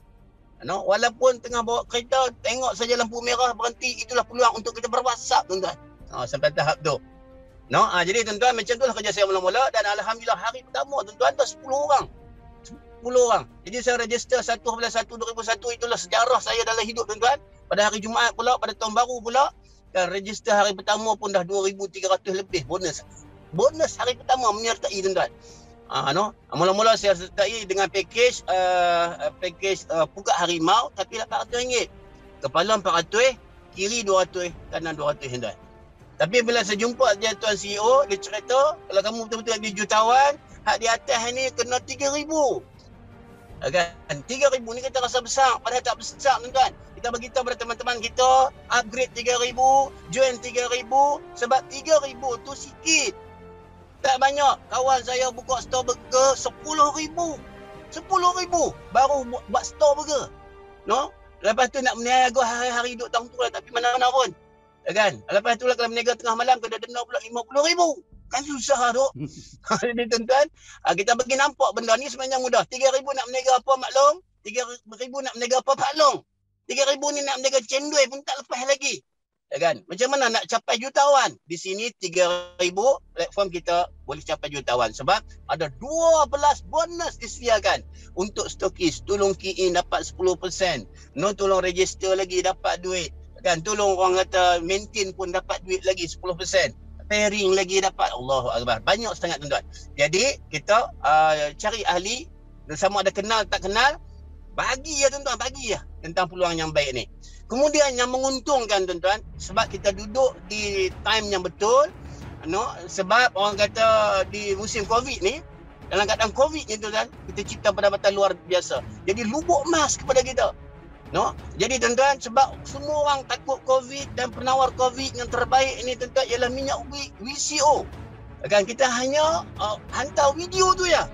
No, walaupun tengah bawa kereta, tengok saja lampu merah berhenti, itulah peluang untuk kita berwhatsapp tuan-tuan. Sampai tahap tu. No, jadi tuan-tuan, macam itulah kerja saya mula-mula, dan alhamdulillah hari pertama tuan-tuan dah 10 orang. 10 orang. Jadi saya register 1/1/2001, itulah sejarah saya dalam hidup tuan-tuan. Pada hari Jumaat pula, pada tahun baru pula, dan register hari pertama pun dah 2,300 lebih bonus. Bonus hari pertama menyertai tuan-tuan. No, mula-mula saya sertai dengan package pukat harimau, tapi RM800. Kepala RM400, kiri RM200, kanan RM200 tuan. Tapi bila saya jumpa dia tuan CEO, dia cerita kalau kamu betul-betul di jutawan, hak di atas ni kena RM3,000. Kan? RM3,000 ni kita rasa besar, padahal tak besar tuan-tuan. Kita bagi tahu pada teman-teman kita, upgrade RM3,000, join RM3,000, sebab RM3,000 tu sikit. Tak banyak. Kawan saya buka store burger RM10,000. RM10,000 baru buat store burger. No? Lepas tu nak meniaga hari-hari duduk tahun tu lah, tapi mana-mana pun. Kan? Lepas tu lah kalau meniaga tengah malam kena denda pula RM50,000. Kan susah tu. Jadi tuan-tuan, kita bagi nampak benda ni sebenarnya mudah. RM3,000 nak meniaga apa maklum? 3,000 nak meniaga apa Pak Long? 3,000 ni nak meniaga cendol pun tak lepas lagi. Ya kan? Macam mana nak capai jutawan? Di sini 3,000 platform kita boleh capai jutawan sebab ada 12 bonus disediakan untuk stokis. Tolong key in dapat 10%. No, tolong register lagi dapat duit. Kan? Tolong orang kata maintain pun dapat duit lagi 10%. Pairing lagi dapat. Allahu Akbar. Banyak sangat tuan-tuan. Jadi kita cari ahli, sama ada kenal tak kenal, bagi ya tuan-tuan, bagi ya tentang peluang yang baik ni. Kemudian yang menguntungkan tuan-tuan, sebab kita duduk di time yang betul, sebab orang kata di musim Covid ni, dalam keadaan Covid ni tuan-tuan, kita cipta pendapatan luar biasa. Jadi lubuk emas kepada kita. Jadi tuan-tuan, sebab semua orang takut Covid dan penawar Covid yang terbaik ni tuan-tuan ialah minyak VCO. Kan kita hanya hantar video tu ya.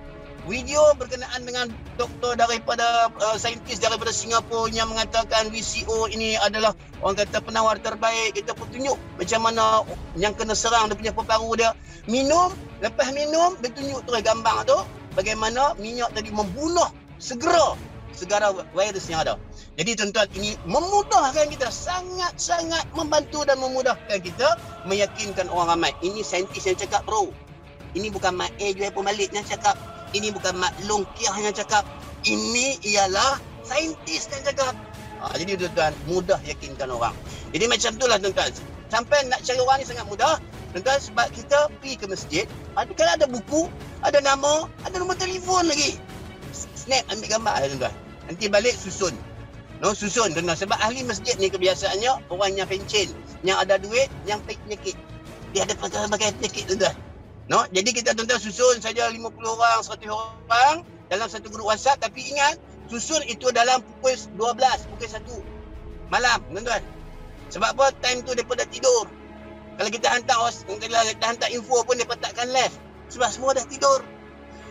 Video berkenaan dengan doktor daripada saintis daripada Singapura yang mengatakan VCO ini adalah orang kata penawar terbaik. Kita pun tunjuk macam mana yang kena serang dia punya paru dia. Minum, lepas minum dia tunjuk tu gambar tu bagaimana minyak tadi membunuh segera virus yang ada. Jadi tuan-tuan, ini memudahkan kita, sangat-sangat membantu dan memudahkan kita meyakinkan orang ramai. Ini saintis yang cakap bro. Ini bukan Mak A jual pembalik yang cakap. Ini bukan Mak Long Kiah yang cakap. Ini ialah saintis yang cakap. Jadi tuan-tuan, mudah yakinkan orang. Jadi macam itulah tuan-tuan. Sampai nak cari orang ni sangat mudah. Tuan-tuan, sebab kita pergi ke masjid, kalau ada buku, ada nama, ada nombor telefon lagi. Snap, ambil gambar tuan-tuan. Nanti balik susun. Susun tuan-tuan. Sebab ahli masjid ni kebiasaannya orang yang pencen, yang ada duit, yang penyakit. Dia ada pakai penyakit tuan-tuan. Jadi kita tuan-tuan susun saja 50 orang, 100 orang dalam satu grup WhatsApp. Tapi ingat, susun itu dalam pukul 12, pukul 1 malam tuan-tuan. Sebab apa? Time tu mereka dah tidur. Kalau kita hantar info pun mereka takkan live. Sebab semua dah tidur.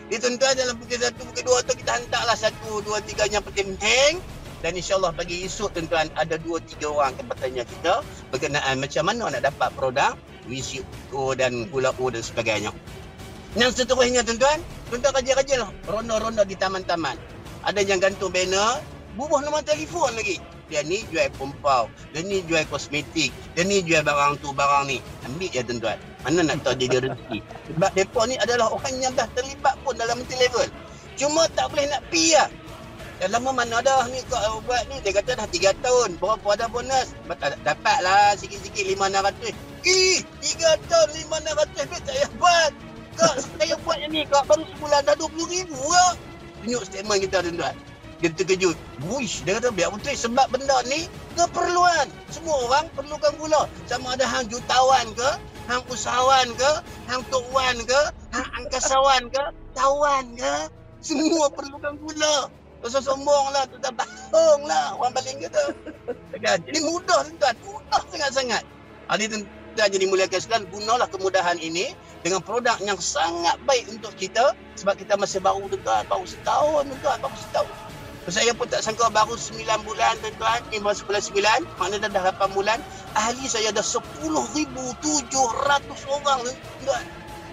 Jadi tuan-tuan, dalam pukul 1, pukul 2 tu kita hantarlah 1, 2, 3 yang penting-penting. Dan insyaAllah pagi esok tuan-tuan ada 2-3 orang akan bertanya kita berkenaan macam mana nak dapat produk VCO dan gula O dan sebagainya. Yang seterusnya tuan-tuan rajin-rajinlah ronda-ronda di taman-taman. Ada yang gantung banner, bubuh nombor telefon lagi. Dia ni jual pompau, dia ni jual kosmetik, dia ni jual barang tu, barang ni. Ambil ya tuan-tuan. Mana nak tahu dia rezeki. Sebab mereka ni adalah orang yang dah terlibat pun dalam multi-level. Cuma tak boleh nak pergi lah. Dah lama mana dah ni kau buat ni. Dia kata dah 3 tahun. Berapa ada bonus? Dapatlah sikit-sikit 500. 3 tahun 500 duit tak payah buat. Kak, saya buat yang ni kak. Baru sebulan dah 20,000 kak. Tunjuk statement kita tuan-tuan. Dia terkejut. Wuish, dia kata biar betul. Sebab benda ni keperluan. Semua orang perlukan gula. Sama ada hang jutawan ke, hang usahawan ke, hang tok wan ke, hang angkasawan ke, tawan ke. Semua perlukan gula. Rasa sombong lah, tuan-tuan bahong lah orang paling kata. Jadi mudah tuan-tuan, mudah sangat-sangat. Jadi tuan-tuan jadi muliakan sekalian, gunalah kemudahan ini dengan produk yang sangat baik untuk kita. Sebab kita masih baru tuan-tuan, baru setahun tuan-tuan, baru setahun. Saya pun tak sangka baru 9 bulan tuan-tuan, ini baru sebulan 9, maknanya dah 8 bulan. Ahli saya dah 10,700 orang tuan-tuan.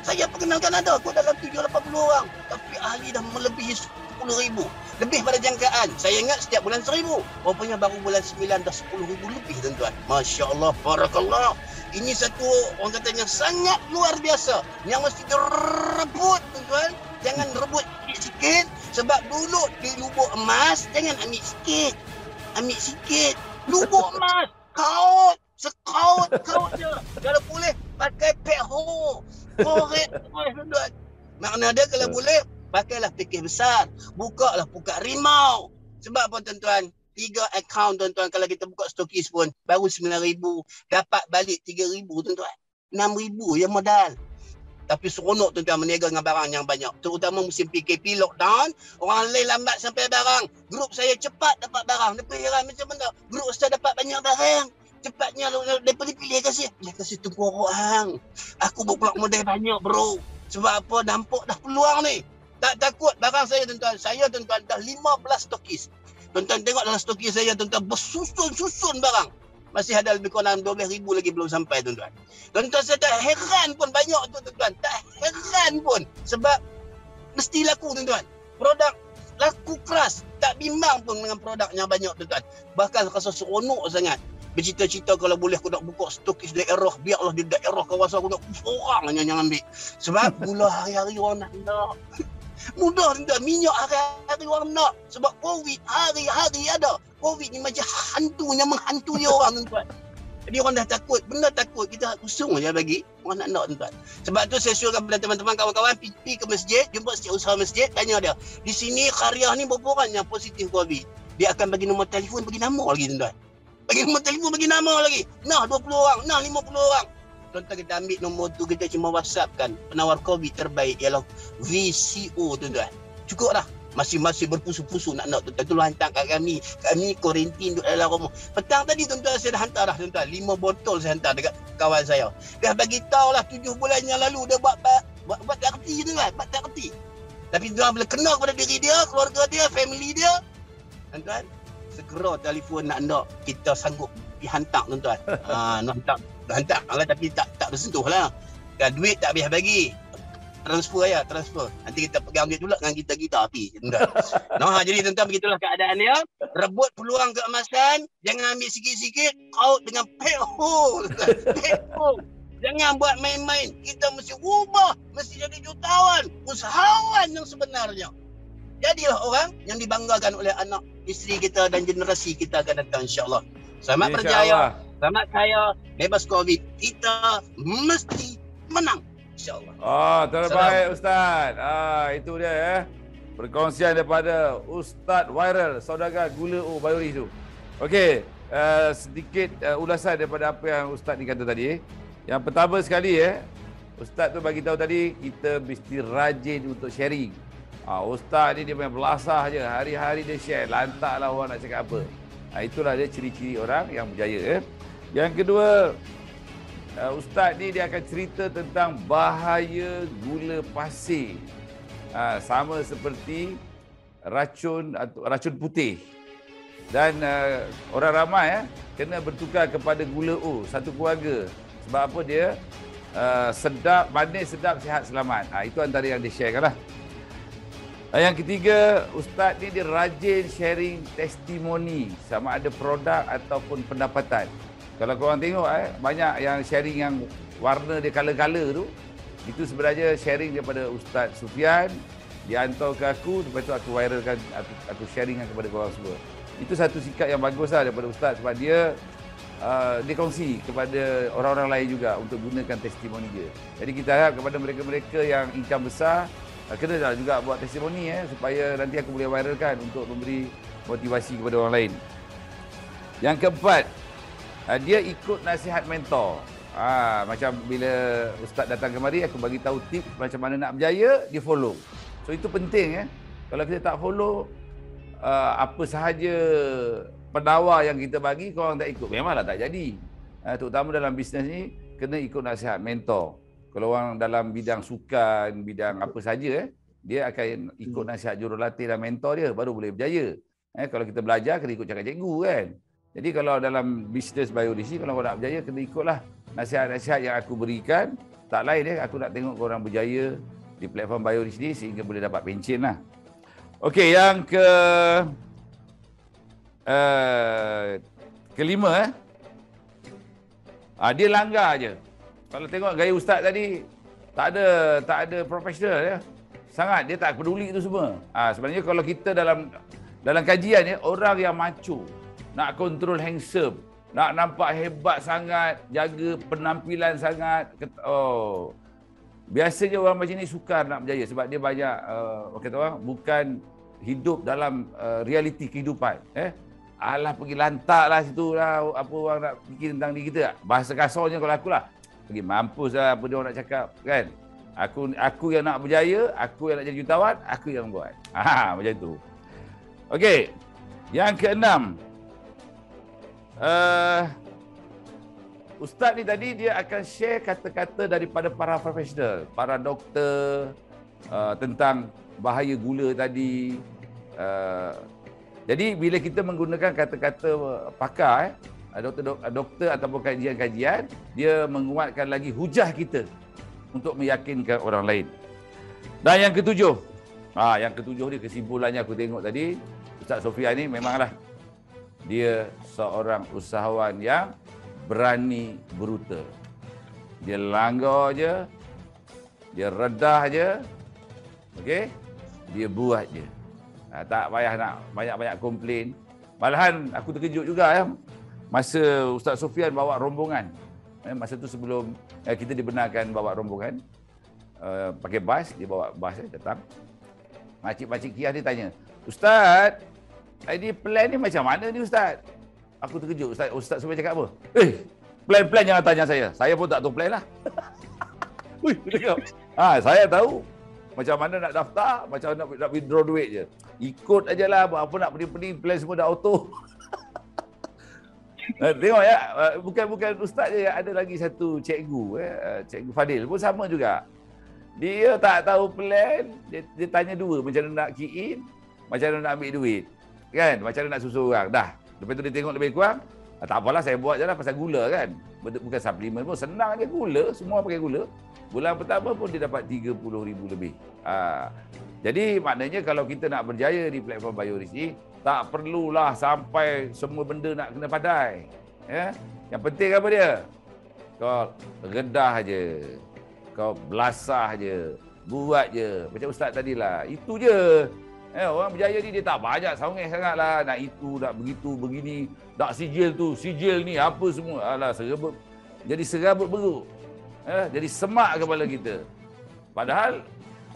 Saya perkenalkan ada kot dalam 7-80 orang. Tapi ahli dah melebihi 10,000. Lebih pada jangkaan. Saya ingat setiap bulan 1,000. Rupanya baru bulan 9 dah 10,000 lebih tuan-tuan. Masya Allah, barakallah. Ini satu orang kata yang sangat luar biasa. Yang mesti direbut tuan-tuan. Jangan rebut sikit-sikit. Sebab dulu di lubuk emas, jangan ambil sikit. Ambil sikit. Lubuk emas. Sekaut je. Kalau boleh pakai pek ho. Korek tuan-tuan. Makna dia kalau boleh pakailah fikir besar. Bukalah rimau. Sebab apa tuan-tuan? 3 akaun tuan-tuan. Kalau kita buka stokis pun baru 9,000. Dapat balik 3,000 tuan-tuan. 6,000 yang modal. Tapi seronok tuan-tuan meniaga dengan barang yang banyak. Terutama musim PKP lockdown. Orang lain lambat sampai barang. Grup saya cepat dapat barang. Dia heran macam mana. Grup saya dapat banyak barang. Cepatnya daripada pilih kasih. Pilih kasih tunggu orang. Aku buat modal banyak bro. Sebab apa? Nampak dah peluang ni. Tak takut barang saya tuan-tuan. Saya tuan-tuan dah 15 stokis. Tuan-tuan tengok dalam stokis saya tuan-tuan bersusun-susun barang. Masih ada lebih kurang 12,000 lagi belum sampai tuan-tuan. Tuan-tuan saya tak heran pun banyak tu tuan-tuan. Tak heran pun. Sebab mesti laku tuan-tuan. Produk laku keras, tak bimbang pun dengan produknya banyak tuan-tuan. Bahkan rasa seronok sangat. Bercita-cita kalau boleh aku nak buka stokis daerah, biarlah di daerah kawasan aku nak orang yang ambil. Sebab gula hari-hari orang nak. Mudah tuan-tuan, minyak hari-hari orang nak. Sebab COVID hari-hari ada. COVID ni macam hantunya menghantui orang tuan-tuan. Jadi orang dah takut, benar takut. Kita usung je bagi orang nak tuan-tuan. Sebab tu saya suruhkan kepada teman-teman kawan-kawan pergi ke masjid, jumpa setiausaha masjid, tanya dia. Di sini Qaryah ni berapa orang yang positif COVID? Dia akan bagi nombor telefon, bagi nama lagi tuan-tuan. Bagi nombor telefon, bagi nama lagi. Nah 20 orang, nah 50 orang. Tuan-tuan kita ambil nombor tu, kita cuma WhatsAppkan. Penawar COVID terbaik ialah VCO tuan-tuan. Cukup dah. Masih berpusu-pusu nak tuan-tuan. Tu hantar kat kami. Kami kuarantin duduk dalam rumah. Petang tadi tuan-tuan saya dah hantar dah tuan-tuan. 5 botol saya hantar dekat kawan saya. Dah bagi tahu lah 7 bulan yang lalu dia buat tak kerti tuan-tuan. Buat tak kerti. Tapi dia bila kena kepada diri dia, keluarga dia, family dia. Tuan-tuan, segera telefon nak kita sanggup dihantar tuan-tuan. Nak hantar lah tapi tak bersentuh lah. Duit tak habis bagi. Transfer. Nanti kita pegang duit pula dengan kita api. Nah, jadi tuan-tuan begitulah keadaan dia. Rebut peluang keemasan, jangan ambil sikit-sikit, out dengan payhole. Jangan buat main-main. Kita mesti ubah, mesti jadi jutawan, usahawan yang sebenarnya. Jadilah orang yang dibanggakan oleh anak, isteri kita dan generasi kita akan datang insya-Allah. Selamat berjaya. Selamat kaya, bebas COVID. Kita mesti menang insya-Allah. Terbaik Ustaz. Itu dia perkongsian daripada Ustaz Viral, saudagar gula Bayoris tu. Okey, sedikit ulasan daripada apa yang Ustaz ni kata tadi. Yang pertama sekali Ustaz tu bagi tahu tadi kita mesti rajin untuk sharing. Ustaz ni dia punya belasah je, hari-hari dia share, lantaklah orang nak cakap apa. Itulah dia ciri-ciri orang yang berjaya. Yang kedua, Ustaz ni dia akan cerita tentang bahaya gula pasir. Sama seperti racun putih. Dan orang ramai kena bertukar kepada gula O, satu keluarga. Sebab apa dia? Sedap, manis, sedap, sihat, selamat. Itu antara yang dia sharekan lah. Yang ketiga, Ustaz ni dia rajin sharing testimoni, sama ada produk ataupun pendapatan. Kalau korang tengok banyak yang sharing yang warna dia color-color tu, itu sebenarnya sharing daripada Ustaz Sufian, dia hantar ke aku, lepas tu aku viralkan, aku sharingkan kepada korang semua. Itu satu sikap yang bagus lah daripada Ustaz sebab dia kongsi kepada orang-orang lain juga untuk gunakan testimoni dia. Jadi kita harap kepada mereka-mereka yang income besar, kena juga buat testimoni supaya nanti aku boleh viralkan untuk memberi motivasi kepada orang lain. Yang keempat, dia ikut nasihat mentor. Macam bila Ustaz datang kemari, aku bagi tahu tips macam mana nak berjaya, dia follow. So itu penting Kalau kita tak follow apa sahaja penawar yang kita bagi, korang tak ikut, memanglah tak jadi. Terutama dalam bisnes ni, kena ikut nasihat mentor. Kalau orang dalam bidang sukan, bidang apa saja, dia akan ikut nasihat jurulatih dan mentor dia, baru boleh berjaya. Kalau kita belajar, kena ikut cakap cikgu kan. Jadi kalau dalam bisnes Bayoris ni, kalau korang nak berjaya, kena ikutlah nasihat-nasihat yang aku berikan. Tak lain aku nak tengok korang berjaya di platform Bayoris ni sehingga boleh dapat pencen lah. Okey, yang kelima dia langgar je. Kalau tengok gaya Ustaz tadi, tak ada profesional sangat, dia tak peduli itu semua. Sebenarnya kalau kita dalam kajian orang yang macho, nak kontrol handsome, nak nampak hebat sangat, jaga penampilan sangat, biasanya orang macam ni sukar nak berjaya sebab dia banyak kata orang bukan hidup dalam realiti kehidupan. Alah pergi lantak lah situ lah, apa orang nak fikir tentang diri kita. Bahasa kasarnya kalau aku lah, pergi mampus lah apa dia orang nak cakap kan. Aku yang nak berjaya, aku yang nak jadi jutawan, aku yang buat. Macam tu. Okey. Yang keenam, Ustaz ni tadi dia akan share kata-kata daripada para profesional, para doktor tentang bahaya gula tadi. Jadi bila kita menggunakan kata-kata pakar, doktor ataupun kajian-kajian, dia menguatkan lagi hujah kita untuk meyakinkan orang lain. Dan yang ketujuh, Yang ketujuh ni kesimpulannya aku tengok tadi, Ustaz Sofian ni memanglah dia seorang usahawan yang berani brutal. Dia langgar je, dia redah je, okey? Dia buat je. Tak payah nak banyak-banyak komplain. Malahan aku terkejut juga ya, masa Ustaz Sofian bawa rombongan. Masa tu sebelum kita dibenarkan bawa rombongan, pakai bas, dia bawa bas datang. Makcik-makcik Kiah dia tanya, "Ustaz, ini plan ni macam mana ni Ustaz?" Aku terkejut. Ustaz Sofian cakap apa? Plan jangan tanya saya. Saya pun tak tahu plan lah. Dia cakap, saya tahu macam mana nak daftar, macam mana nak withdraw duit je. Ikut aja lah, buat apa nak pening-pening, plan semua dah auto. Tengok ya, bukan ustaz je, ada lagi satu cikgu, Cikgu Fadil pun sama juga. Dia tak tahu plan, dia tanya dua, macam mana nak key in, macam mana nak ambil duit. Kan, macam mana nak susun orang. Dah, lepas tu dia tengok lebih kurang, tak apalah saya buat je lah pasal gula kan. Bukan suplemen pun, senang je gula, semua pakai gula. Bulan pertama pun dia dapat 30,000 lebih. Jadi maknanya kalau kita nak berjaya di platform Bioris ni, tak perlulah sampai semua benda nak kena pandai. Ya? Yang penting apa dia? Kau redah je. Kau belasah je. Buat je. Macam Ustaz tadi lah. Itu je. Orang berjaya ni dia tak banyak songeh sangat lah. Nak itu, nak begitu, begini. Nak sijil tu, sijil ni, apa semua. Alah, serabut. Jadi serabut beruk. Jadi semak kepala kita. Padahal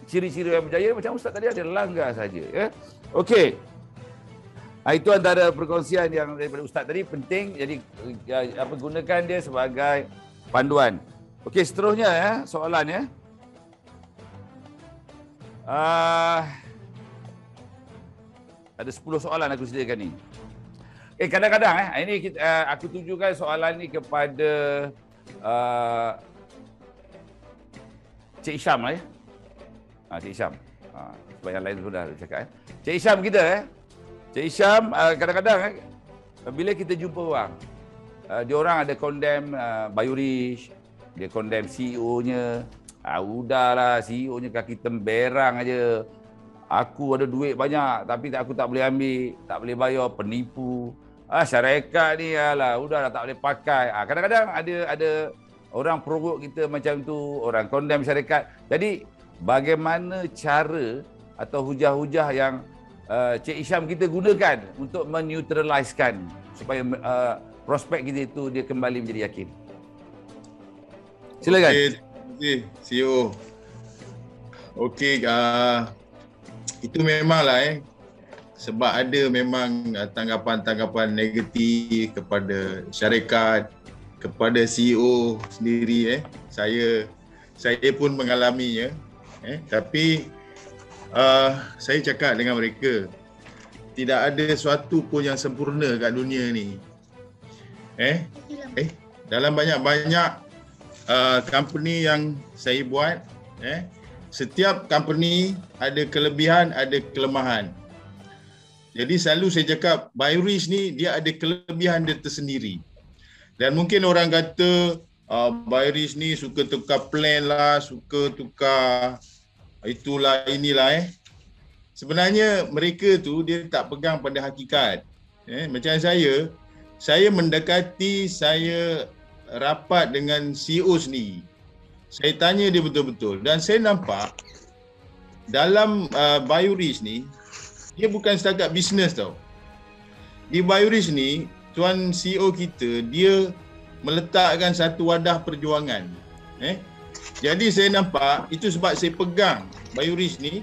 ciri-ciri yang berjaya macam Ustaz tadi ada langgar saja. Okey. Itu antara perkongsian yang daripada Ustaz tadi penting. Jadi gunakan dia sebagai panduan. Okey, seterusnya soalan ada 10 soalan aku sediakan ni. Kadang-kadang ini aku tujukan soalan ni kepada Cik Isham lah Cik Isham. Sebab yang lain sudah cakap. Cik Isham kita Cik Isham kadang-kadang bila kita jumpa orang, dia orang ada condemn Bioris, dia condemn CEO-nya. Udahlah, CEO-nya kaki temberang aja. Aku ada duit banyak tapi aku tak boleh ambil, tak boleh bayar, penipu. Syarikat ni udahlah tak boleh pakai. Kadang-kadang ada orang provoke kita macam tu, orang condemn syarikat. Jadi bagaimana cara atau hujah-hujah yang Cik Isham kita gunakan untuk meneutraliskan supaya prospek kita itu dia kembali menjadi yakin? Silakan. Okey, CEO. Okey, itu memanglah sebab ada memang tanggapan-tanggapan negatif kepada syarikat, kepada CEO sendiri. Saya pun mengalaminya. Tapi saya cakap dengan mereka, tidak ada sesuatu pun yang sempurna kat dunia ni. Dalam banyak-banyak company yang saya buat, setiap company ada kelebihan, ada kelemahan. Jadi selalu saya cakap Bioris ni dia ada kelebihan dia tersendiri. Dan mungkin orang kata Bioris ni suka tukar plan lah, suka tukar itulah inilah. Sebenarnya mereka tu dia tak pegang pada hakikat. Macam saya mendekati, saya rapat dengan CEO sendiri. Saya tanya dia betul-betul dan saya nampak dalam Bioris ni dia bukan setakat bisnes tau. Di Bioris ni tuan CEO kita dia meletakkan satu wadah perjuangan. Jadi saya nampak itu sebab saya pegang Bioris ni,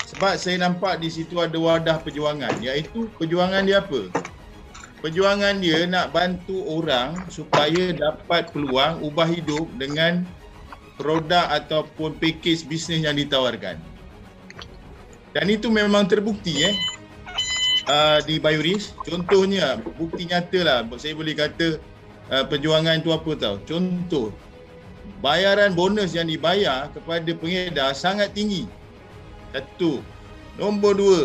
sebab saya nampak di situ ada wadah perjuangan, iaitu perjuangan dia apa? Perjuangan dia nak bantu orang supaya dapat peluang ubah hidup dengan produk ataupun pakej bisnes yang ditawarkan. Dan itu memang terbukti di Bioris. Contohnya, bukti nyata lah, saya boleh kata perjuangan itu apa tahu. Contoh, bayaran bonus yang dibayar kepada pengedar sangat tinggi. Satu. Nombor dua,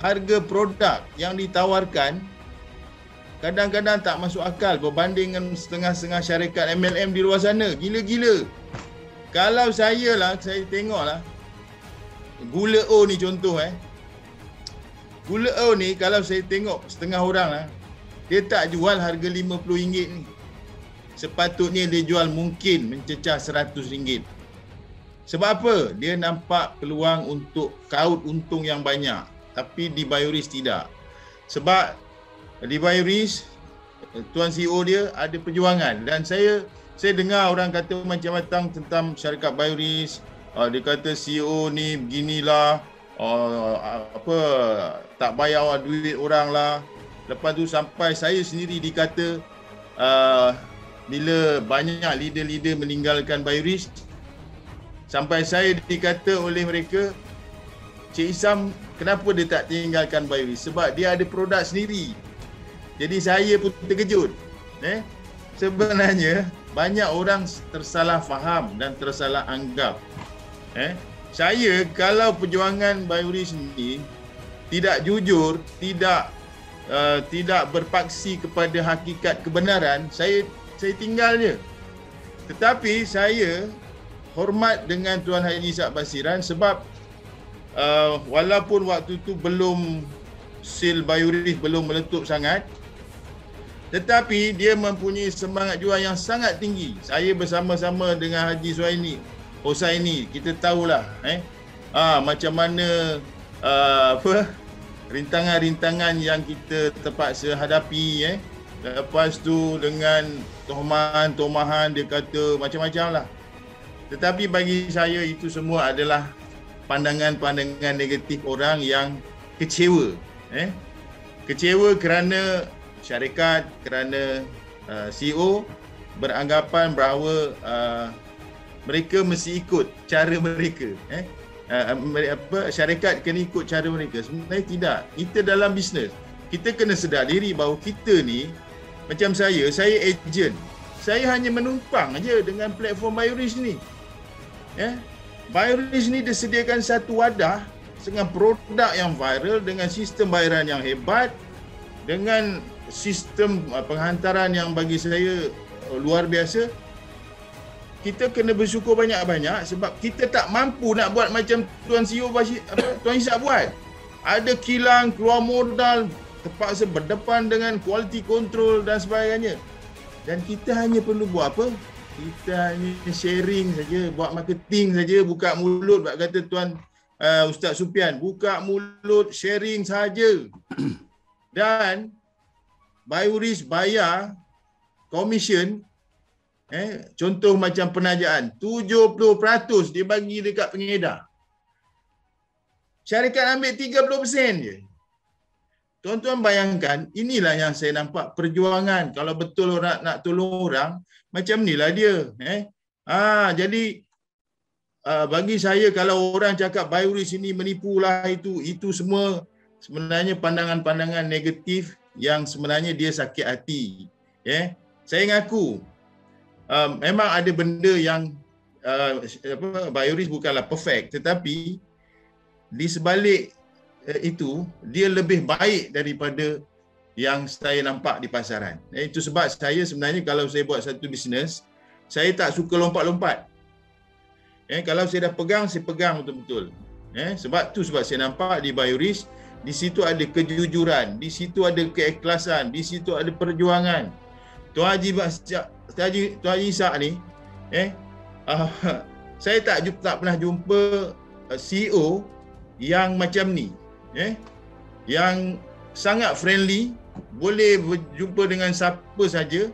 harga produk yang ditawarkan kadang-kadang tak masuk akal berbanding dengan setengah-setengah syarikat MLM di luar sana. Gila-gila. Kalau saya tengoklah, Gula O ni contoh Gula O ni kalau saya tengok setengah orang dia tak jual harga RM50 ni. Sepatutnya dia jual mungkin mencecah RM100. Sebab apa? Dia nampak peluang untuk kaut untung yang banyak. Tapi di Bioris tidak. Sebab di Bioris Tuan CEO dia ada perjuangan, dan saya dengar orang kata macam-macam tentang syarikat Bioris. Dia kata CEO ni beginilah, tak bayar duit orang lah. Lepas tu sampai saya sendiri dikata bila banyak leader-leader meninggalkan Bioris, sampai saya dikata oleh mereka, Cik Isam kenapa dia tak tinggalkan Bioris? Sebab dia ada produk sendiri. Jadi saya pun terkejut. Sebenarnya banyak orang tersalah faham dan tersalah anggap. Saya kalau perjuangan Bioris ni tidak jujur, tidak berpaksi kepada hakikat kebenaran, saya tinggal je. Tetapi saya hormat dengan Tuan Haji Ishak Basiran sebab walaupun waktu tu belum sil Bioris belum meletup sangat, tetapi dia mempunyai semangat juang yang sangat tinggi. Saya bersama-sama dengan Haji Husaini, kita tahulah macam mana rintangan-rintangan yang kita terpaksa hadapi. Lepas tu dengan tomahan dia kata macam-macam lah. Tetapi bagi saya itu semua adalah pandangan-pandangan negatif orang yang kecewa. Kecewa kerana syarikat, kerana CEO beranggapan bahawa mereka mesti ikut cara mereka. Syarikat kena ikut cara mereka. Sebenarnya tidak. Kita dalam bisnes, kita kena sedar diri bahawa kita ni, macam saya ejen. Saya hanya menumpang aja dengan platform Bioris ni. Bioris ni disediakan satu wadah dengan produk yang viral, dengan sistem bayaran yang hebat, dengan sistem penghantaran yang bagi saya luar biasa. Kita kena bersyukur banyak-banyak sebab kita tak mampu nak buat macam Tuan CEO Tuan Ishak buat. Ada kilang, keluar modal, terpaksa berdepan dengan quality control dan sebagainya. Dan kita hanya perlu buat apa? Kita hanya sharing saja, buat marketing saja, buka mulut, buat kata Tuan Ustaz Supian, buka mulut, sharing saja. Dan Bioris bayar komisen, contoh macam penajaan, 70% dia bagi dekat pengedar. Syarikat ambil 30% je. Tuan-tuan bayangkan, inilah yang saya nampak perjuangan. Kalau betul orang nak tolong orang, macam inilah dia. Jadi bagi saya, kalau orang cakap Bioris ini menipulah itu semua sebenarnya pandangan-pandangan negatif yang sebenarnya dia sakit hati. Saya ngaku memang ada benda yang Bioris bukanlah perfect, tetapi di sebalik itu dia lebih baik daripada yang saya nampak di pasaran. Itu sebab saya sebenarnya kalau saya buat satu bisnes, saya tak suka lompat-lompat. Kalau saya dah pegang, saya pegang betul-betul. Sebab saya nampak di Bioris, di situ ada kejujuran, di situ ada keikhlasan, di situ ada perjuangan. Tuan Haji Ishak ni, saya tak pernah jumpa CEO yang macam ni, yang sangat friendly, boleh berjumpa dengan siapa saja,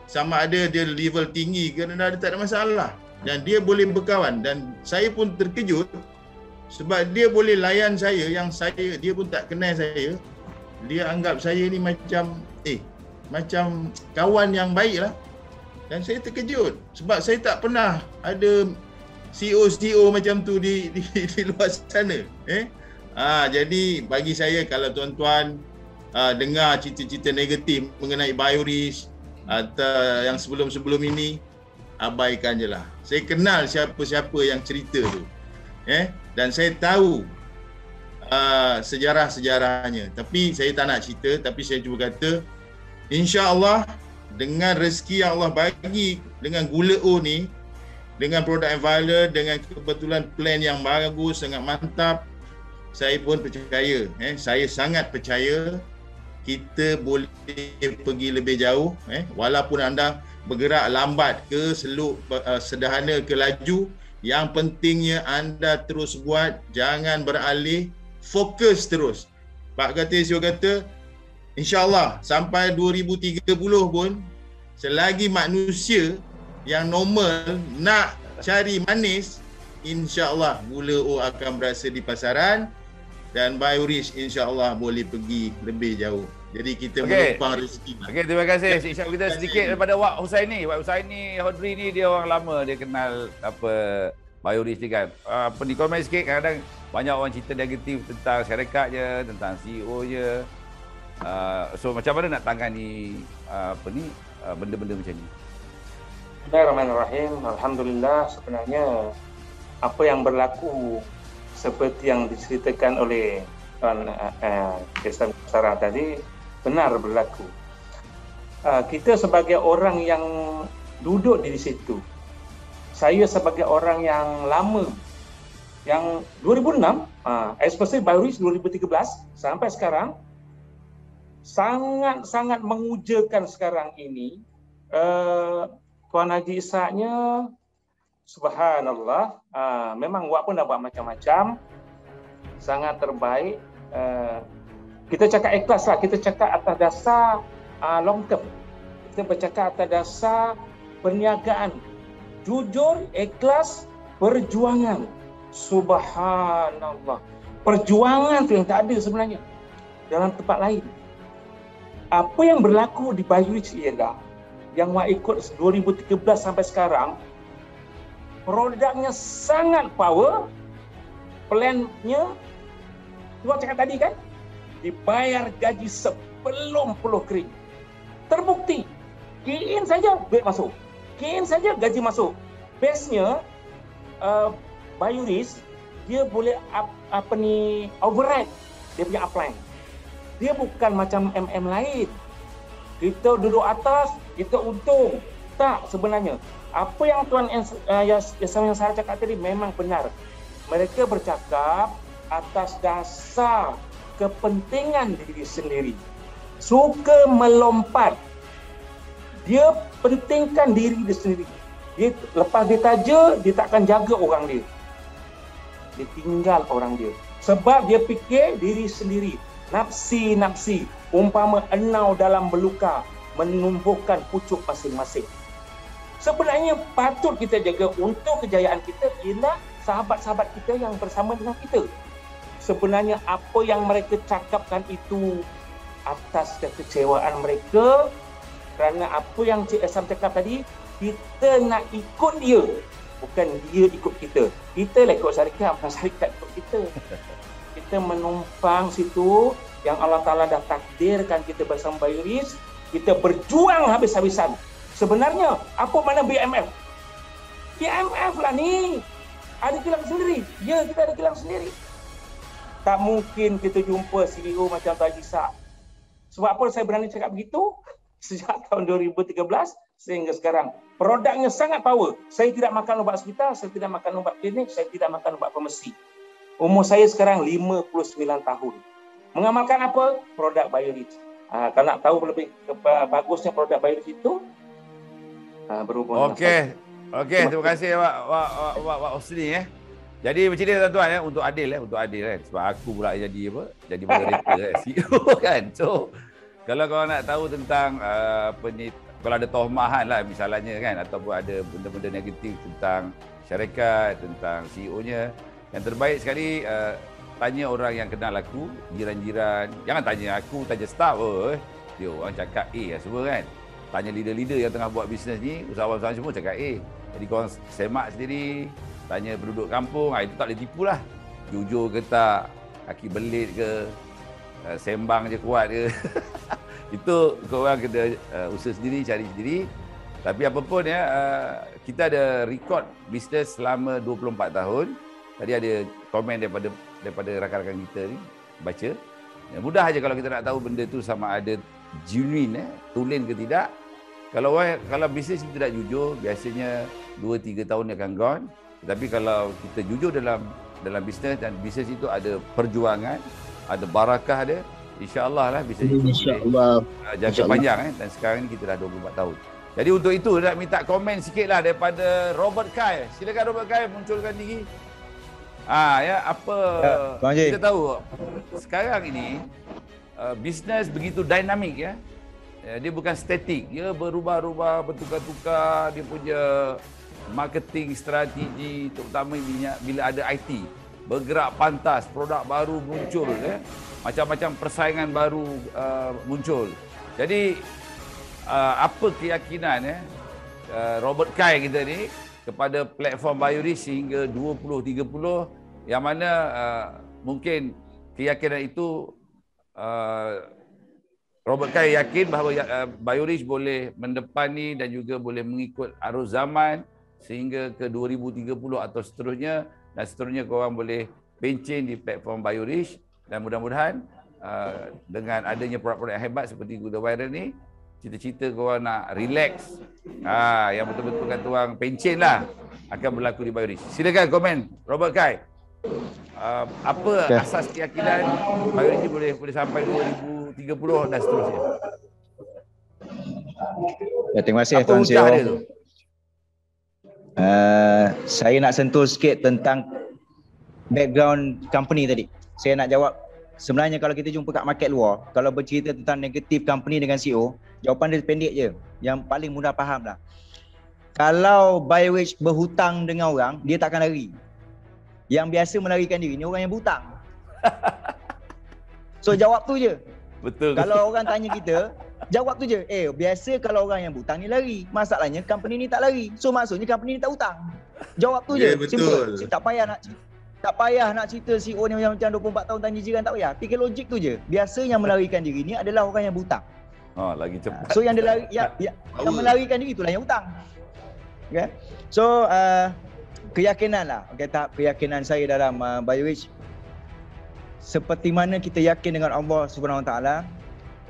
sama ada dia level tinggi ke rendah, dia tak ada masalah, dan dia boleh berkawan. Dan saya pun terkejut sebab dia boleh layan saya, yang dia pun tak kenal saya. Dia anggap saya ni macam macam kawan yang baik lah. Dan saya terkejut sebab saya tak pernah ada CEO macam tu di luar sana. Jadi bagi saya, kalau tuan-tuan dengar cerita-cerita negatif mengenai Bioris atau yang sebelum-sebelum ini, abaikan je lah. Saya kenal siapa-siapa yang cerita tu. Dan saya tahu sejarah-sejarahnya. Tapi saya tak nak cerita, tapi saya cuba kata, insya-Allah dengan rezeki yang Allah bagi dengan Gula O ni, dengan produk Enviler, dengan kebetulan plan yang bagus, sangat mantap, saya pun percaya, saya sangat percaya kita boleh pergi lebih jauh, walaupun anda bergerak lambat ke sederhana ke laju, yang pentingnya anda terus buat, jangan beralih, fokus terus. Pak Ketua kata, InsyaAllah sampai 2030 pun, selagi manusia yang normal nak cari manis, InsyaAllah gula O akan berasa di pasaran dan Biorich InsyaAllah boleh pergi lebih jauh. Jadi kita menumpang rezeki. Okey, terima kasih. Insya-Allah kita sedikit daripada Wak Husaini. Wak Husaini Hodri ni dia orang lama, dia kenal Biorich ni kan. Ni komen sikit, kadang-kadang banyak orang cerita negatif tentang syarikat je, tentang CEO je. So macam mana nak tangani benda-benda macam ni? Bismillahirrahmanirrahim. Alhamdulillah, sebenarnya apa yang berlaku seperti yang diceritakan oleh Tuan Kisah Sarah tadi benar berlaku. Kita sebagai orang yang duduk di situ, saya sebagai orang yang lama, yang 2006, especially Biorich 2013 sampai sekarang, sangat-sangat mengujakan sekarang ini. Tuan Haji Ishaknya, subhanallah, memang Wak pun dah buat macam-macam, sangat terbaik. Kita cakap ikhlas lah, kita cakap atas dasar long term, kita bercakap atas dasar perniagaan, jujur, ikhlas, perjuangan. Subhanallah, perjuangan tu yang tak ada sebenarnya dalam tempat lain. Apa yang berlaku di Biorich ialah yang Wak ikut 2013 sampai sekarang, produknya sangat power, plannya, Tuan cakap tadi kan, dibayar gaji sebelum peluh kering. Terbukti, key in saja duit masuk, key in saja gaji masuk. Bestnya, Biorich, dia boleh override dia punya upline. Dia bukan macam MM lain. Kita duduk atas, kita untung. Tak, sebenarnya. Apa yang Tuan yang saya cakap tadi memang benar. Mereka bercakap atas dasar kepentingan diri sendiri. Suka melompat. Dia pentingkan diri dia sendiri. Dia, lepas dia taja, dia takkan jaga orang dia. Dia tinggal orang dia. Sebab dia fikir diri sendiri. Nafsi, umpama enau dalam beluka, menumbuhkan pucuk masing-masing. Sebenarnya patut kita jaga untuk kejayaan kita ialah sahabat-sahabat kita yang bersama dengan kita. Sebenarnya apa yang mereka cakapkan itu atas kekecewaan mereka, kerana apa yang Cik Esam cakap tadi, kita nak ikut dia, bukan dia ikut kita. Kita lah ikut syarikat, bukan syarikat ikut kita. Kita menumpang situ yang Allah Ta'ala dah takdirkan kita bersama Biorich, kita berjuang habis-habisan. Sebenarnya, apa mana BMF? BMF lah ni, ada kilang sendiri. Ya, kita ada kilang sendiri. Tak mungkin kita jumpa CEO macam Tuan Haji Ishak. Sebab apa saya berani cakap begitu? Sejak tahun 2013 sehingga sekarang, produknya sangat power. Saya tidak makan ubat hospital, saya tidak makan ubat klinik, saya tidak makan ubat farmasi. Umur saya sekarang 59 tahun. Mengamalkan apa? Produk Biorich. Kalau nak tahu lebih bagusnya produk Biorich itu, berhubung. Okey, terima kasih Wak Husni. Jadi macam ni tuan-tuan untuk adil kan. Sebab aku pula jadi moderator CEO kan. So kalau kau nak tahu tentang kalau ada tohmahan lah misalnya kan, ataupun ada benda-benda negatif tentang syarikat, tentang CEO-nya, yang terbaik sekali tanya orang yang kenal aku, jiran-jiran. Jangan tanya aku, tanya staff. Dia orang cakap A semua kan. Tanya leader-leader yang tengah buat bisnes ni, usahawan-usahawan semua cakap A. Jadi korang semak sendiri, tanya penduduk kampung, itu tak boleh tipu lah. Jujur ke tak, kaki belit ke, sembang je kuat ke. Itu korang kena usaha sendiri, cari sendiri. Tapi apapun ya, kita ada rekod bisnes selama 24 tahun. Tadi ada komen daripada rakan-rakan kita ni, baca. Ya, mudah aja kalau kita nak tahu benda tu sama ada genuine, tulen ke tidak. Kalau bisnes itu tidak jujur, biasanya 2-3 tahun dia akan gone. Tetapi kalau kita jujur dalam bisnes, dan bisnes itu ada perjuangan, ada barakah dia, insya-Allah lah bisnes itu InsyaAllah. jangka panjang dan sekarang ni kita dah 24 tahun. Jadi untuk itu nak minta komen sikitlah daripada Robert Kai. Silakan Robert Kai, munculkan diri. Kita tahu sekarang ini bisnes begitu dinamik ya. Dia bukan statik, dia berubah-ubah, bertukar-tukar, dia punya marketing strategi, terutama bila ada IT, bergerak pantas, produk baru muncul ya. Macam-macam persaingan baru muncul. Jadi apa keyakinan Robert Kai kita ni kepada platform BioRisk sehingga 2030, yang mana mungkin keyakinan itu Robert Kai yakin bahawa BioRisk boleh mendepani dan juga boleh mengikut arus zaman sehingga ke 2030 atau seterusnya, dan seterusnya korang boleh pencen di platform BioRisk, dan mudah-mudahan dengan adanya produk-produk yang hebat seperti Gula Viral ni, cita-cita korang nak relax, yang betul-betul kata orang pencen lah, akan berlaku di BioRisk. Silakan komen Robert Kai. Apa asas keyakinan BioRisk boleh sampai 2030 dan seterusnya? Terima kasih Tuan CEO. Saya nak sentuh sikit tentang background company tadi. Saya nak jawab, sebenarnya kalau kita jumpa kat market luar, kalau bercerita tentang negatif company dengan CEO, jawapan dia pendek je, yang paling mudah faham lah. Kalau BioRisk berhutang dengan orang, dia takkan lari. Yang biasa melarikan diri ni orang yang berhutang. So jawab tu je. Betul. Kalau orang tanya kita, jawab tu je. Biasa kalau orang yang berhutang ni lari. Masalahnya company ni tak lari. So maksudnya company ni tak hutang. Jawab tu je. Betul. Simple. Tak payah nak cerita CEO ni macam 24 tahun tanya jiran, tak payah. Fikir logik tu je. Biasa yang melarikan diri ni adalah orang yang berhutang. Lagi cepat. So yang dia lari, yang melarikan diri itulah yang hutang. Okay. So keyakinan lah. Okay, tahap keyakinan saya dalam BioRisk, seperti mana kita yakin dengan Allah Subhanahu Wa Taala,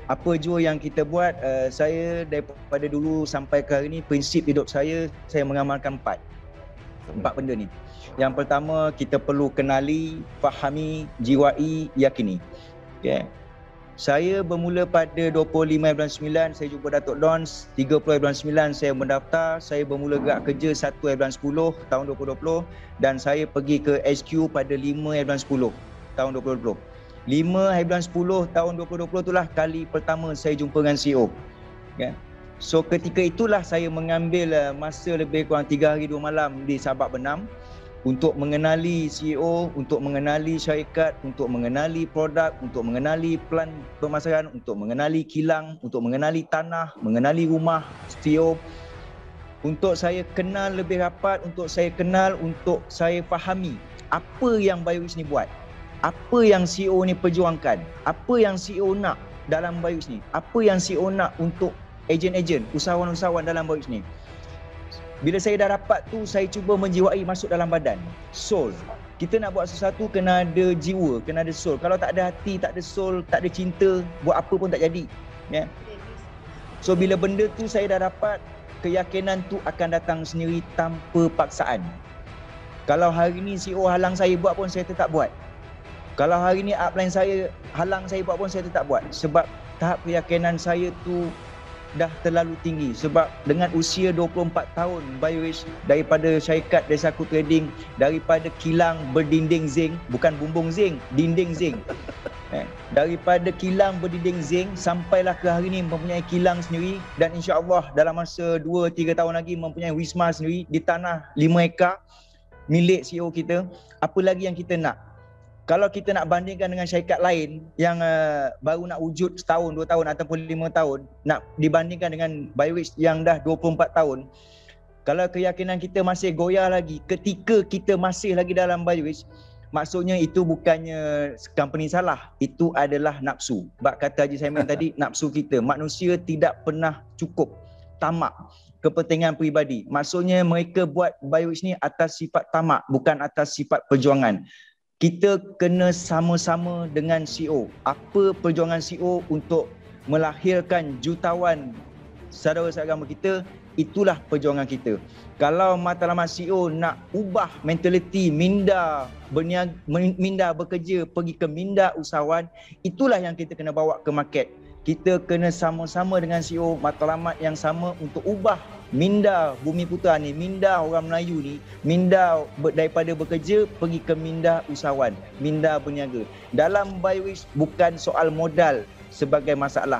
apa jua yang kita buat, saya daripada dulu sampai ke hari ni, prinsip hidup saya mengamalkan empat benda ni. Yang pertama, kita perlu kenali, fahami, jiwai, yakini. Okay. Saya bermula pada 25 bulan 9, saya jumpa Datuk Dons. 30 bulan 9 saya mendaftar. Saya bermula gerak kerja 1 bulan 10 tahun 2020, dan saya pergi ke HQ pada 5 bulan 10 tahun 2020. 5 bulan 10 tahun 2020 itulah kali pertama saya jumpa dengan CEO. Okay. So ketika itulah saya mengambil masa lebih kurang 3 hari 2 malam di Sabak Benam untuk mengenali CEO, untuk mengenali syarikat, untuk mengenali produk, untuk mengenali plan pemasaran, untuk mengenali kilang, untuk mengenali tanah, mengenali rumah CEO, untuk saya kenal lebih rapat, untuk saya kenal, untuk saya fahami apa yang BioRisk ni buat, apa yang CEO ni perjuangkan, apa yang CEO nak dalam BioRisk ni, apa yang CEO nak untuk ejen-ejen, usahawan-usahawan dalam BioRisk ni. Bila saya dah rapat tu, saya cuba menjiwai masuk dalam badan. Soul. Kita nak buat sesuatu kena ada jiwa, kena ada soul. Kalau tak ada hati, tak ada soul, tak ada cinta, buat apa pun tak jadi. Yeah. So bila benda tu saya dah dapat, keyakinan tu akan datang sendiri tanpa paksaan. Kalau hari ni CEO halang saya buat pun, saya tetap buat. Kalau hari ni upline saya halang saya buat pun, saya tetap buat. Sebab tahap keyakinan saya tu dah terlalu tinggi. Sebab dengan usia 24 tahun BioRisk, daripada syarikat Desaku Trading, daripada kilang berdinding zinc, bukan bumbung zinc, dinding zinc. Daripada kilang berdinding zinc sampailah ke hari ni mempunyai kilang sendiri, dan insya-Allah dalam masa 2-3 tahun lagi mempunyai wisma sendiri di tanah 5 ekar milik CEO kita. Apa lagi yang kita nak? Kalau kita nak bandingkan dengan syarikat lain yang baru nak wujud setahun, 2 tahun ataupun 5 tahun, nak dibandingkan dengan BioRisk yang dah 24 tahun, kalau keyakinan kita masih goyah lagi ketika kita masih lagi dalam BioRisk, maksudnya itu bukannya company salah, itu adalah nafsu. Bak kata Haji Simon tadi, nafsu kita. Manusia tidak pernah cukup, tamak, kepentingan peribadi. Maksudnya mereka buat BioRisk ni atas sifat tamak, bukan atas sifat perjuangan. Kita kena sama-sama dengan CEO. Apa perjuangan CEO untuk melahirkan jutawan saudara seagama kita, itulah perjuangan kita. Kalau matlamat CEO nak ubah mentaliti minda berniaga, minda bekerja pergi ke minda usahawan, itulah yang kita kena bawa ke market. Kita kena sama-sama dengan CEO matlamat yang sama untuk ubah minda Bumi Putra ni, minda orang Melayu ni, minda daripada bekerja pergi ke minda usahawan, minda berniaga. Dalam BioRich bukan soal modal sebagai masalah.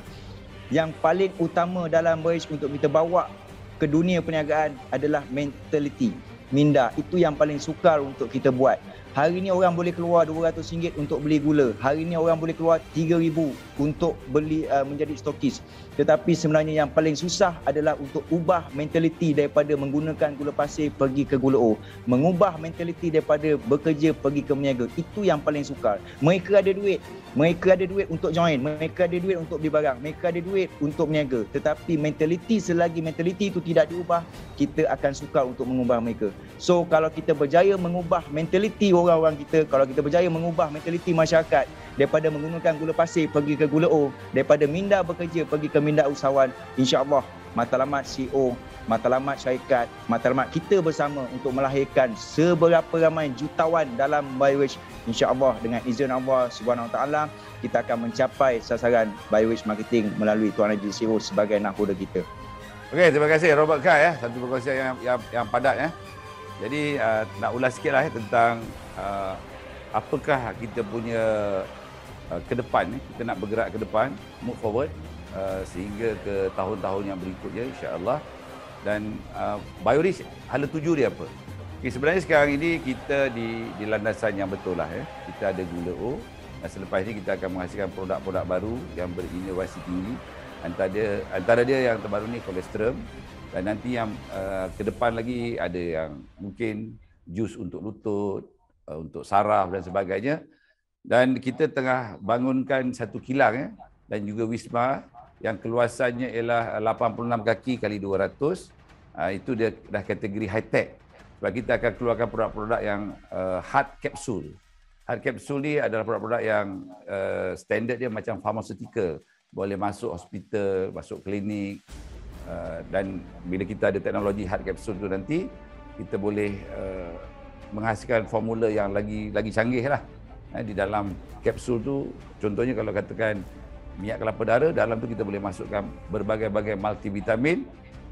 Yang paling utama dalam BioRich untuk kita bawa ke dunia perniagaan adalah mentaliti, minda. Itu yang paling sukar untuk kita buat. Hari ni orang boleh keluar RM200 untuk beli gula. Hari ni orang boleh keluar RM3,000 untuk beli menjadi stokis. Tetapi sebenarnya yang paling susah adalah untuk ubah mentaliti daripada menggunakan gula pasir pergi ke gula O. Mengubah mentaliti daripada bekerja pergi ke berniaga. Itu yang paling sukar. Mereka ada duit. Mereka ada duit untuk join. Mereka ada duit untuk beli barang. Mereka ada duit untuk berniaga. Tetapi mentaliti, selagi mentaliti itu tidak diubah, kita akan sukar untuk mengubah mereka. So kalau kita berjaya mengubah mentaliti orang-orang kita, kalau kita berjaya mengubah mentaliti masyarakat daripada menggunakan gula pasir pergi ke gula O, daripada minda bekerja pergi ke minda usahawan, insya-Allah matlamat CEO, matlamat syarikat, matlamat kita bersama untuk melahirkan seberapa ramai jutawan dalam BioRich, insya-Allah dengan izin Allah Subhanahu Wa Taala kita akan mencapai sasaran BioRich Marketing melalui Tuan Haji CEO sebagai nahoda kita. Okey, terima kasih Robert Kai satu perkongsian yang padat Jadi nak ulas sikitlah tentang apakah kita punya ke depan kita nak bergerak ke depan, move forward sehingga ke tahun-tahun yang berikutnya insya-Allah. Dan BioRich hala tuju dia apa? Okay, sebenarnya sekarang ini kita di landasan yang betul lah Kita ada gula O dan selepas ini kita akan menghasilkan produk-produk baru yang berinovasi tinggi. Antara dia yang terbaru ni kolesterol, dan nanti yang ke depan lagi ada yang mungkin jus untuk lutut, untuk saraf dan sebagainya. Dan kita tengah bangunkan satu kilang dan juga wisma yang keluasannya ialah 86 kaki kali 200. Itu dia dah kategori high tech. Sebab kita akan keluarkan produk-produk yang hard capsule. Hard capsule ni adalah produk-produk yang standard dia macam pharmaceutical. Boleh masuk hospital, masuk klinik. Dan bila kita ada teknologi hard capsule tu nanti, kita boleh menghasilkan formula yang lagi canggih lah. Di dalam kapsul tu, contohnya kalau katakan minyak kelapa darah, dalam tu kita boleh masukkan berbagai-bagai multivitamin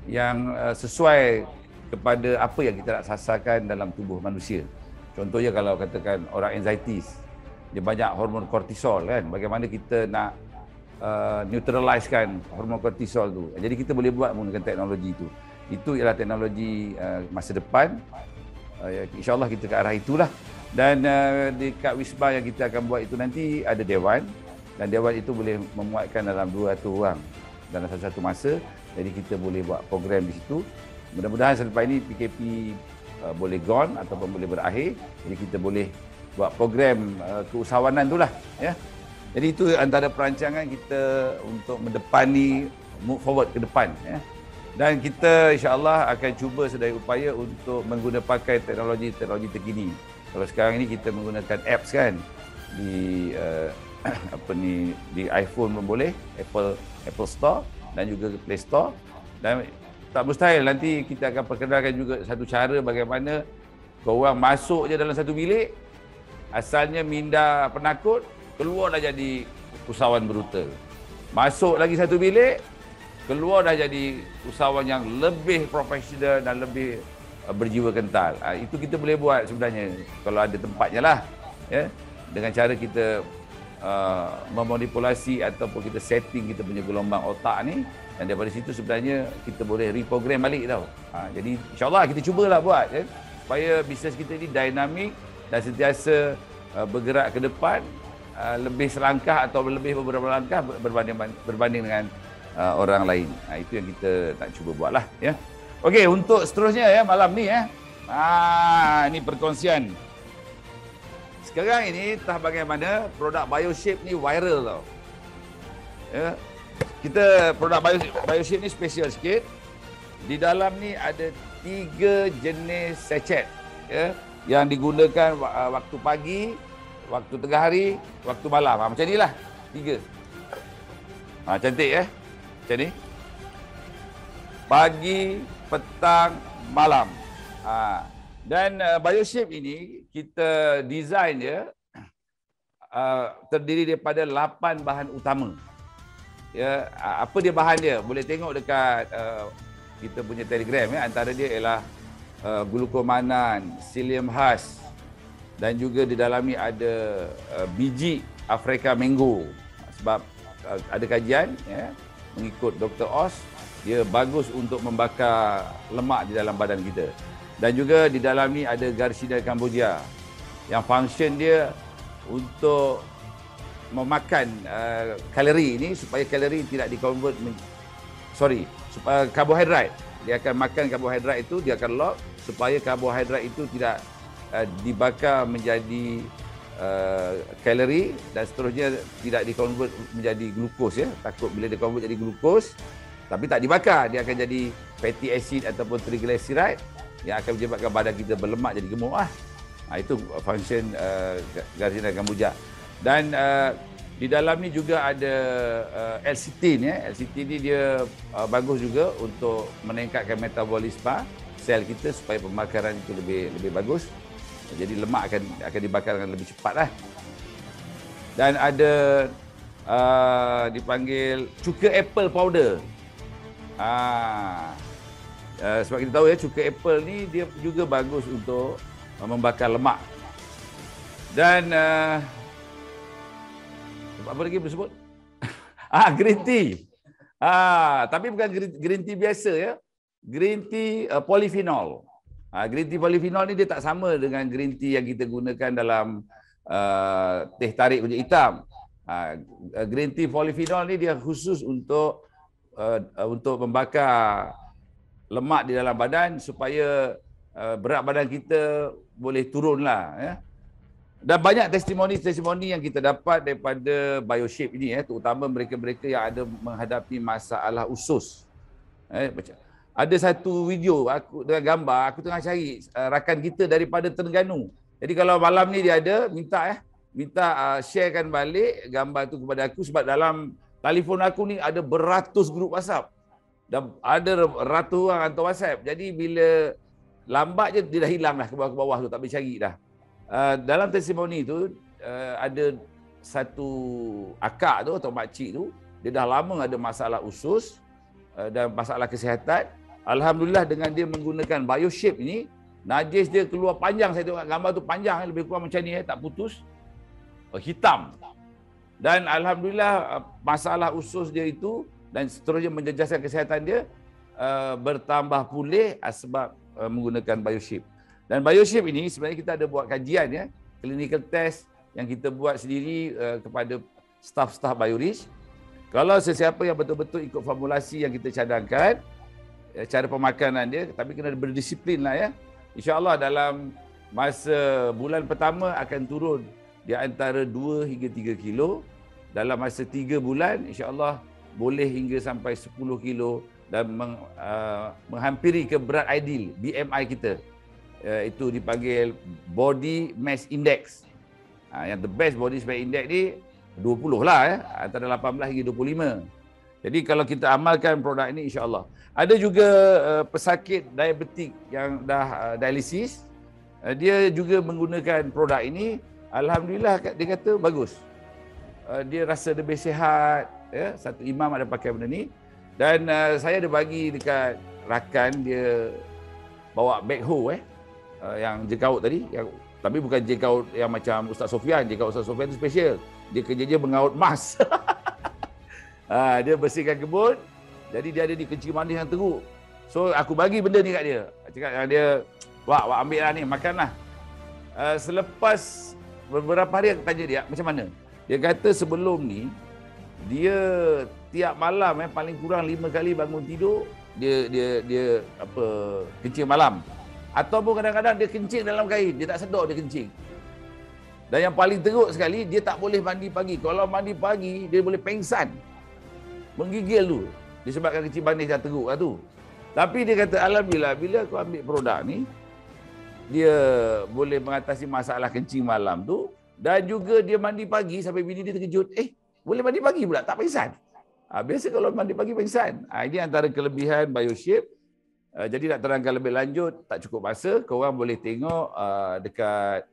yang sesuai kepada apa yang kita nak sasarkan dalam tubuh manusia. Contohnya kalau katakan orang anxieties, dia banyak hormon kortisol kan, bagaimana kita nak neutralizekan hormon kortisol tu. Jadi kita boleh buat menggunakan teknologi itu. Itu ialah teknologi masa depan. InsyaAllah kita ke arah itulah. Dan dekat wisma yang kita akan buat itu nanti ada dewan, dan dewan itu boleh memuatkan dalam 200 orang dalam satu masa. Jadi kita boleh buat program di situ. Mudah-mudahan selepas ini PKP boleh gone ataupun boleh berakhir. Jadi kita boleh buat program keusahawanan itulah Jadi itu antara perancangan kita untuk mendepani move forward ke depan Dan kita insya-Allah akan cuba sedaya upaya untuk menggunakan teknologi terkini. Kalau sekarang ini kita menggunakan apps kan di di iPhone pun boleh, Apple Store dan juga Play Store. Dan tak mustahil nanti kita akan perkenalkan juga satu cara bagaimana korang masuk je dalam satu bilik, asalnya minda penakut, keluar dah jadi usahawan brutal. Masuk lagi satu bilik, keluar dah jadi usahawan yang lebih profesional dan lebih berjiwa kental. Itu kita boleh buat sebenarnya kalau ada tempatnya lah. Dengan cara kita memanipulasi ataupun kita setting kita punya gelombang otak ni, dan daripada situ sebenarnya kita boleh reprogram balik tau. Jadi insyaAllah kita cubalah buat supaya bisnes kita ni dinamik dan sentiasa bergerak ke depan, lebih selangkah atau lebih beberapa langkah berbanding dengan orang lain. Itu yang kita nak cuba buatlah Okey, untuk seterusnya malam ni ini perkongsian. Sekarang ini entah bagaimana produk BioShape ni viral tau. Kita produk BioShape ni special sikit. Di dalam ni ada 3 jenis sachet yang digunakan waktu pagi, waktu tengah hari, waktu malam. Macam inilah 3. Cantik macam ni. pagi, petang, malam. Dan BioShape ini kita design dia terdiri daripada 8 bahan utama. Ya, apa dia bahan dia? Boleh tengok dekat kita punya Telegram ya. Antara dia ialah glukomanan, psyllium husk, dan juga di dalam ni ada biji Afrika mango. Sebab ada kajian ya, mengikut Dr. Oz, dia bagus untuk membakar lemak di dalam badan kita. Dan juga di dalam ni ada Garcinia cambogia yang function dia untuk memakan kalori ini supaya kalori tidak dikonvert supaya karbohidrat. Dia akan makan karbohidrat itu, dia akan lock supaya karbohidrat itu tidak dibakar menjadi kalori dan seterusnya tidak dikonvert menjadi glukos ya. Takut bila dikonvert jadi glukos tapi tak dibakar, dia akan jadi fatty acid ataupun triglyceride yang akan menyebabkan badan kita berlemak jadi gemuk lah. Itu function Garcinia cambogia. Dan di dalam ni juga ada L-citin ya. L-citin ni dia bagus juga untuk meningkatkan metabolisme sel kita supaya pembakaran itu lebih bagus. Jadi lemak akan dibakar dengan lebih cepat lah. Dan ada dipanggil cuka apple powder. Sebab kita tahu ya, cuka apple ni dia juga bagus untuk membakar lemak. Dan apa lagi boleh sebut? Green tea. Tapi bukan green tea biasa ya. Green tea polyphenol. Green tea polyphenol ni dia tak sama dengan green tea yang kita gunakan dalam teh tarik kunyit hitam. Green tea polyphenol ni dia khusus untuk membakar lemak di dalam badan supaya berat badan kita boleh turunlah ya. Dan banyak testimoni yang kita dapat daripada BioShape ini ya, terutama mereka-mereka yang ada menghadapi masalah usus. Ada satu video aku dengan gambar, aku tengah cari rakan kita daripada Terengganu. Jadi kalau malam ni dia ada, minta sharekan balik gambar tu kepada aku sebab dalam telefon aku ni ada beratus grup WhatsApp. Dan ada ratus orang hantar WhatsApp. Jadi bila lambat je dia dah hilang dah ke bawah tu, tak boleh cari dah. Dalam testimoni tu ada satu akak tu atau makcik tu, dia dah lama ada masalah usus dan masalah kesihatan. Alhamdulillah dengan dia menggunakan BioShape ni, najis dia keluar panjang. Saya tengok gambar tu panjang, lebih kurang macam ni tak putus, hitam. Dan alhamdulillah masalah usus dia itu dan seterusnya menjejaskan kesihatan dia bertambah pulih sebab menggunakan BioShape. Dan BioShape ini sebenarnya kita ada buat kajian ya, clinical test yang kita buat sendiri kepada staf-staf BioRich. Kalau sesiapa yang betul-betul ikut formulasi yang kita cadangkan, cara pemakanan dia, tapi kena berdisiplin lah ya. InsyaAllah dalam masa bulan pertama akan turun di antara 2 hingga 3 kilo. Dalam masa 3 bulan insyaAllah boleh hingga sampai 10 kilo dan menghampiri ke berat ideal BMI kita. Itu dipanggil Body Mass Index. Yang the best Body Mass Index ni 20 lah ya, antara 18 hingga 25. Jadi kalau kita amalkan produk ini insya-Allah. Ada juga pesakit diabetik yang dah dialisis, dia juga menggunakan produk ini. Alhamdulillah dia kata bagus. Dia rasa lebih sihat ya. Satu imam ada pakai benda ni. Dan saya ada bagi dekat rakan dia bawa backhoe yang jekaut tadi, tapi bukan jekaut yang macam Ustaz Sofian. Jekaut Ustaz Sofian tu special. Dia kerjanya mengaut emas. Dia bersihkan kebun. Jadi dia ada di kencing manis yang teruk. So aku bagi benda ni kat dia. Cakap dengan dia, wak ambil lah ni, makanlah. Selepas beberapa hari aku tanya dia, macam mana? Dia kata sebelum ni, dia tiap malam paling kurang 5 kali bangun tidur, dia kencing malam. Ataupun kadang-kadang dia kencing dalam kain, dia tak sedar dia kencing. Dan yang paling teruk sekali, dia tak boleh mandi pagi. Kalau mandi pagi, dia boleh pengsan. Menggigil tu. Disebabkan kencing manis yang teruk lah tu. Tapi dia kata, alhamdulillah, bila aku ambil produk ni, dia boleh mengatasi masalah kencing malam tu. Dan juga dia mandi pagi sampai bini dia terkejut. Boleh mandi pagi pula, tak pengsan. Biasa kalau mandi pagi pingsan. Ini antara kelebihan BioShape. Jadi nak terangkan lebih lanjut, tak cukup masa, korang boleh tengok dekat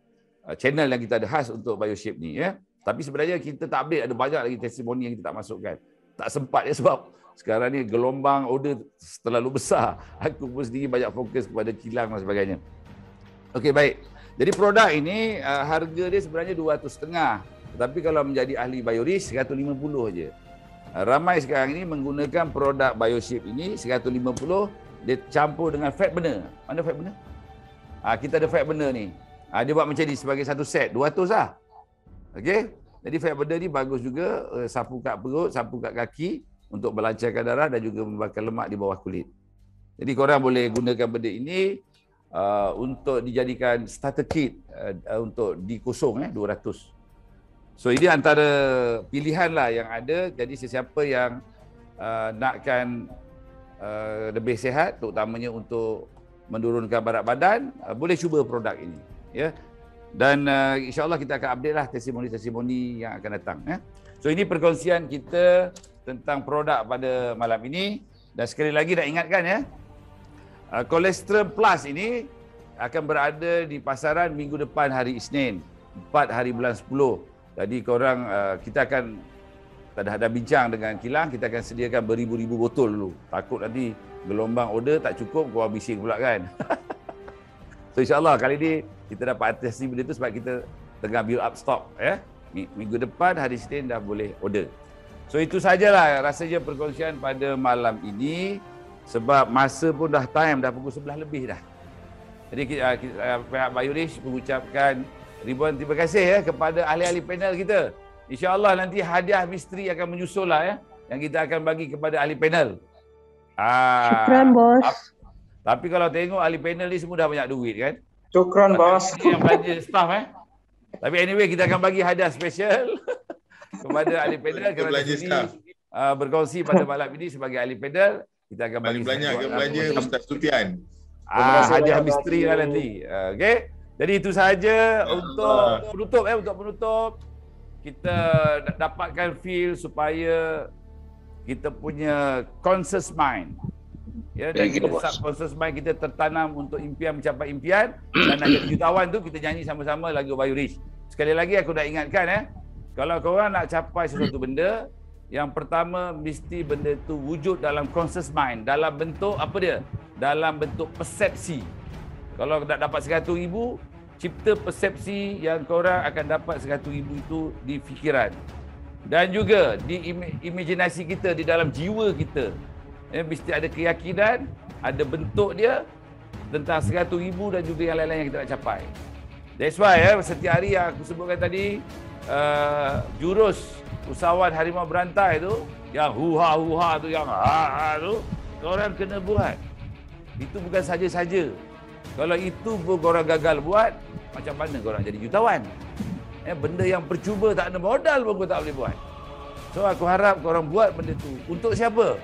channel yang kita ada khas untuk BioShape ni. Ya. Tapi sebenarnya kita tak update, ada banyak lagi testimoni yang kita tak masukkan. Tak sempat ya sebab sekarang ni gelombang order terlalu besar. Aku pun sendiri banyak fokus kepada kilang dan sebagainya. Okey, baik. Jadi produk ini harga dia sebenarnya 200.5. Tetapi kalau menjadi ahli BioRich 150 je. Ramai sekarang ini menggunakan produk BioShape ini 150, dia campur dengan fat burner. Mana fat burner? Kita ada fat burner ni. Dia buat macam ni sebagai satu set, 200 lah. Okey. Jadi fat burner ni bagus juga, sapu kat perut, sapu kat kaki untuk melancarkan darah dan juga membakar lemak di bawah kulit. Jadi korang boleh gunakan benda ini untuk dijadikan starter kit untuk dikosong 200. So ini antara pilihan lah yang ada. Jadi sesiapa yang nakkan lebih sihat, terutamanya untuk menurunkan berat badan, boleh cuba produk ini. Ya. Dan insyaAllah kita akan update lah testimoni-testimoni yang akan datang. Ya. So ini perkongsian kita tentang produk pada malam ini. Dan sekali lagi nak ingatkan ya, Cholesterol Plus ini akan berada di pasaran minggu depan hari Isnin, 4 hari bulan 10. Jadi korang, kita akan dah bincang dengan kilang, kita akan sediakan beribu-ribu botol dulu. Takut nanti gelombang order tak cukup, korang bising pula kan. So insyaAllah kali ni kita dapat atasi benda tu sebab kita tengah build up stock. Ya. Minggu depan hari Isnin dah boleh order. So itu sajalah rasanya perkongsian pada malam ini. Sebab masa pun dah time, dah pukul 11 lebih dah. Jadi pihak BioRich mengucapkan ribuan terima kasih ya kepada ahli-ahli panel kita. InsyaAllah nanti hadiah misteri akan menyusul lah ya, yang kita akan bagi kepada ahli panel. Syukran bos. Tapi kalau tengok ahli panel ni semua dah banyak duit kan. Syukran bos. Yang belanja staff Tapi anyway kita akan bagi hadiah special kepada ahli panel kerana berkongsi pada malam ini sebagai ahli panel. Kita akan bagi belanja Ustaz Sufian. Hadiah misteri lah nanti. Okey. Jadi itu sahaja untuk penutup untuk penutup. Kita dapatkan feel supaya kita punya conscious mind. Ya, dan kita subconscious mind kita tertanam untuk impian mencapai impian dan nak jadi jutawan tu kita nyanyi sama-sama lagu BioRich. Sekali lagi aku dah ingatkan kalau korang nak capai sesuatu benda, yang pertama mesti benda tu wujud dalam conscious mind, dalam bentuk apa dia? Dalam bentuk persepsi. Kalau nak dapat 100,000, cipta persepsi yang korang akan dapat 100,000 itu di fikiran. Dan juga di imajinasi kita, di dalam jiwa kita. Mesti ada keyakinan, ada bentuk dia tentang 100,000 dan juga yang lain-lain yang kita nak capai. That's why setiap hari yang aku sebutkan tadi, jurus usahawan harimau berantai tu, yang huha-huha tu, yang ha-ha tu, korang kena buat. Itu bukan saja-saja. Kalau itu pun korang gagal buat, macam mana korang jadi jutawan? Benda yang percuma tak ada modal pun korang tak boleh buat. So aku harap korang buat benda tu. Untuk siapa?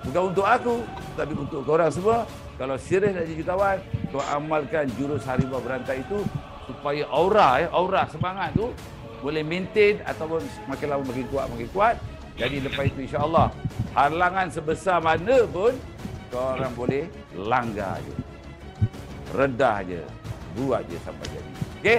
Bukan untuk aku, tapi untuk korang semua. Kalau serius nak jadi jutawan, korang amalkan jurus harimau berantai itu supaya aura semangat tu boleh maintain ataupun makin lama makin kuat. Jadi lepas itu insya-Allah halangan sebesar mana pun korang boleh langgar je. Redah je. Buat je sampai jadi. Okey?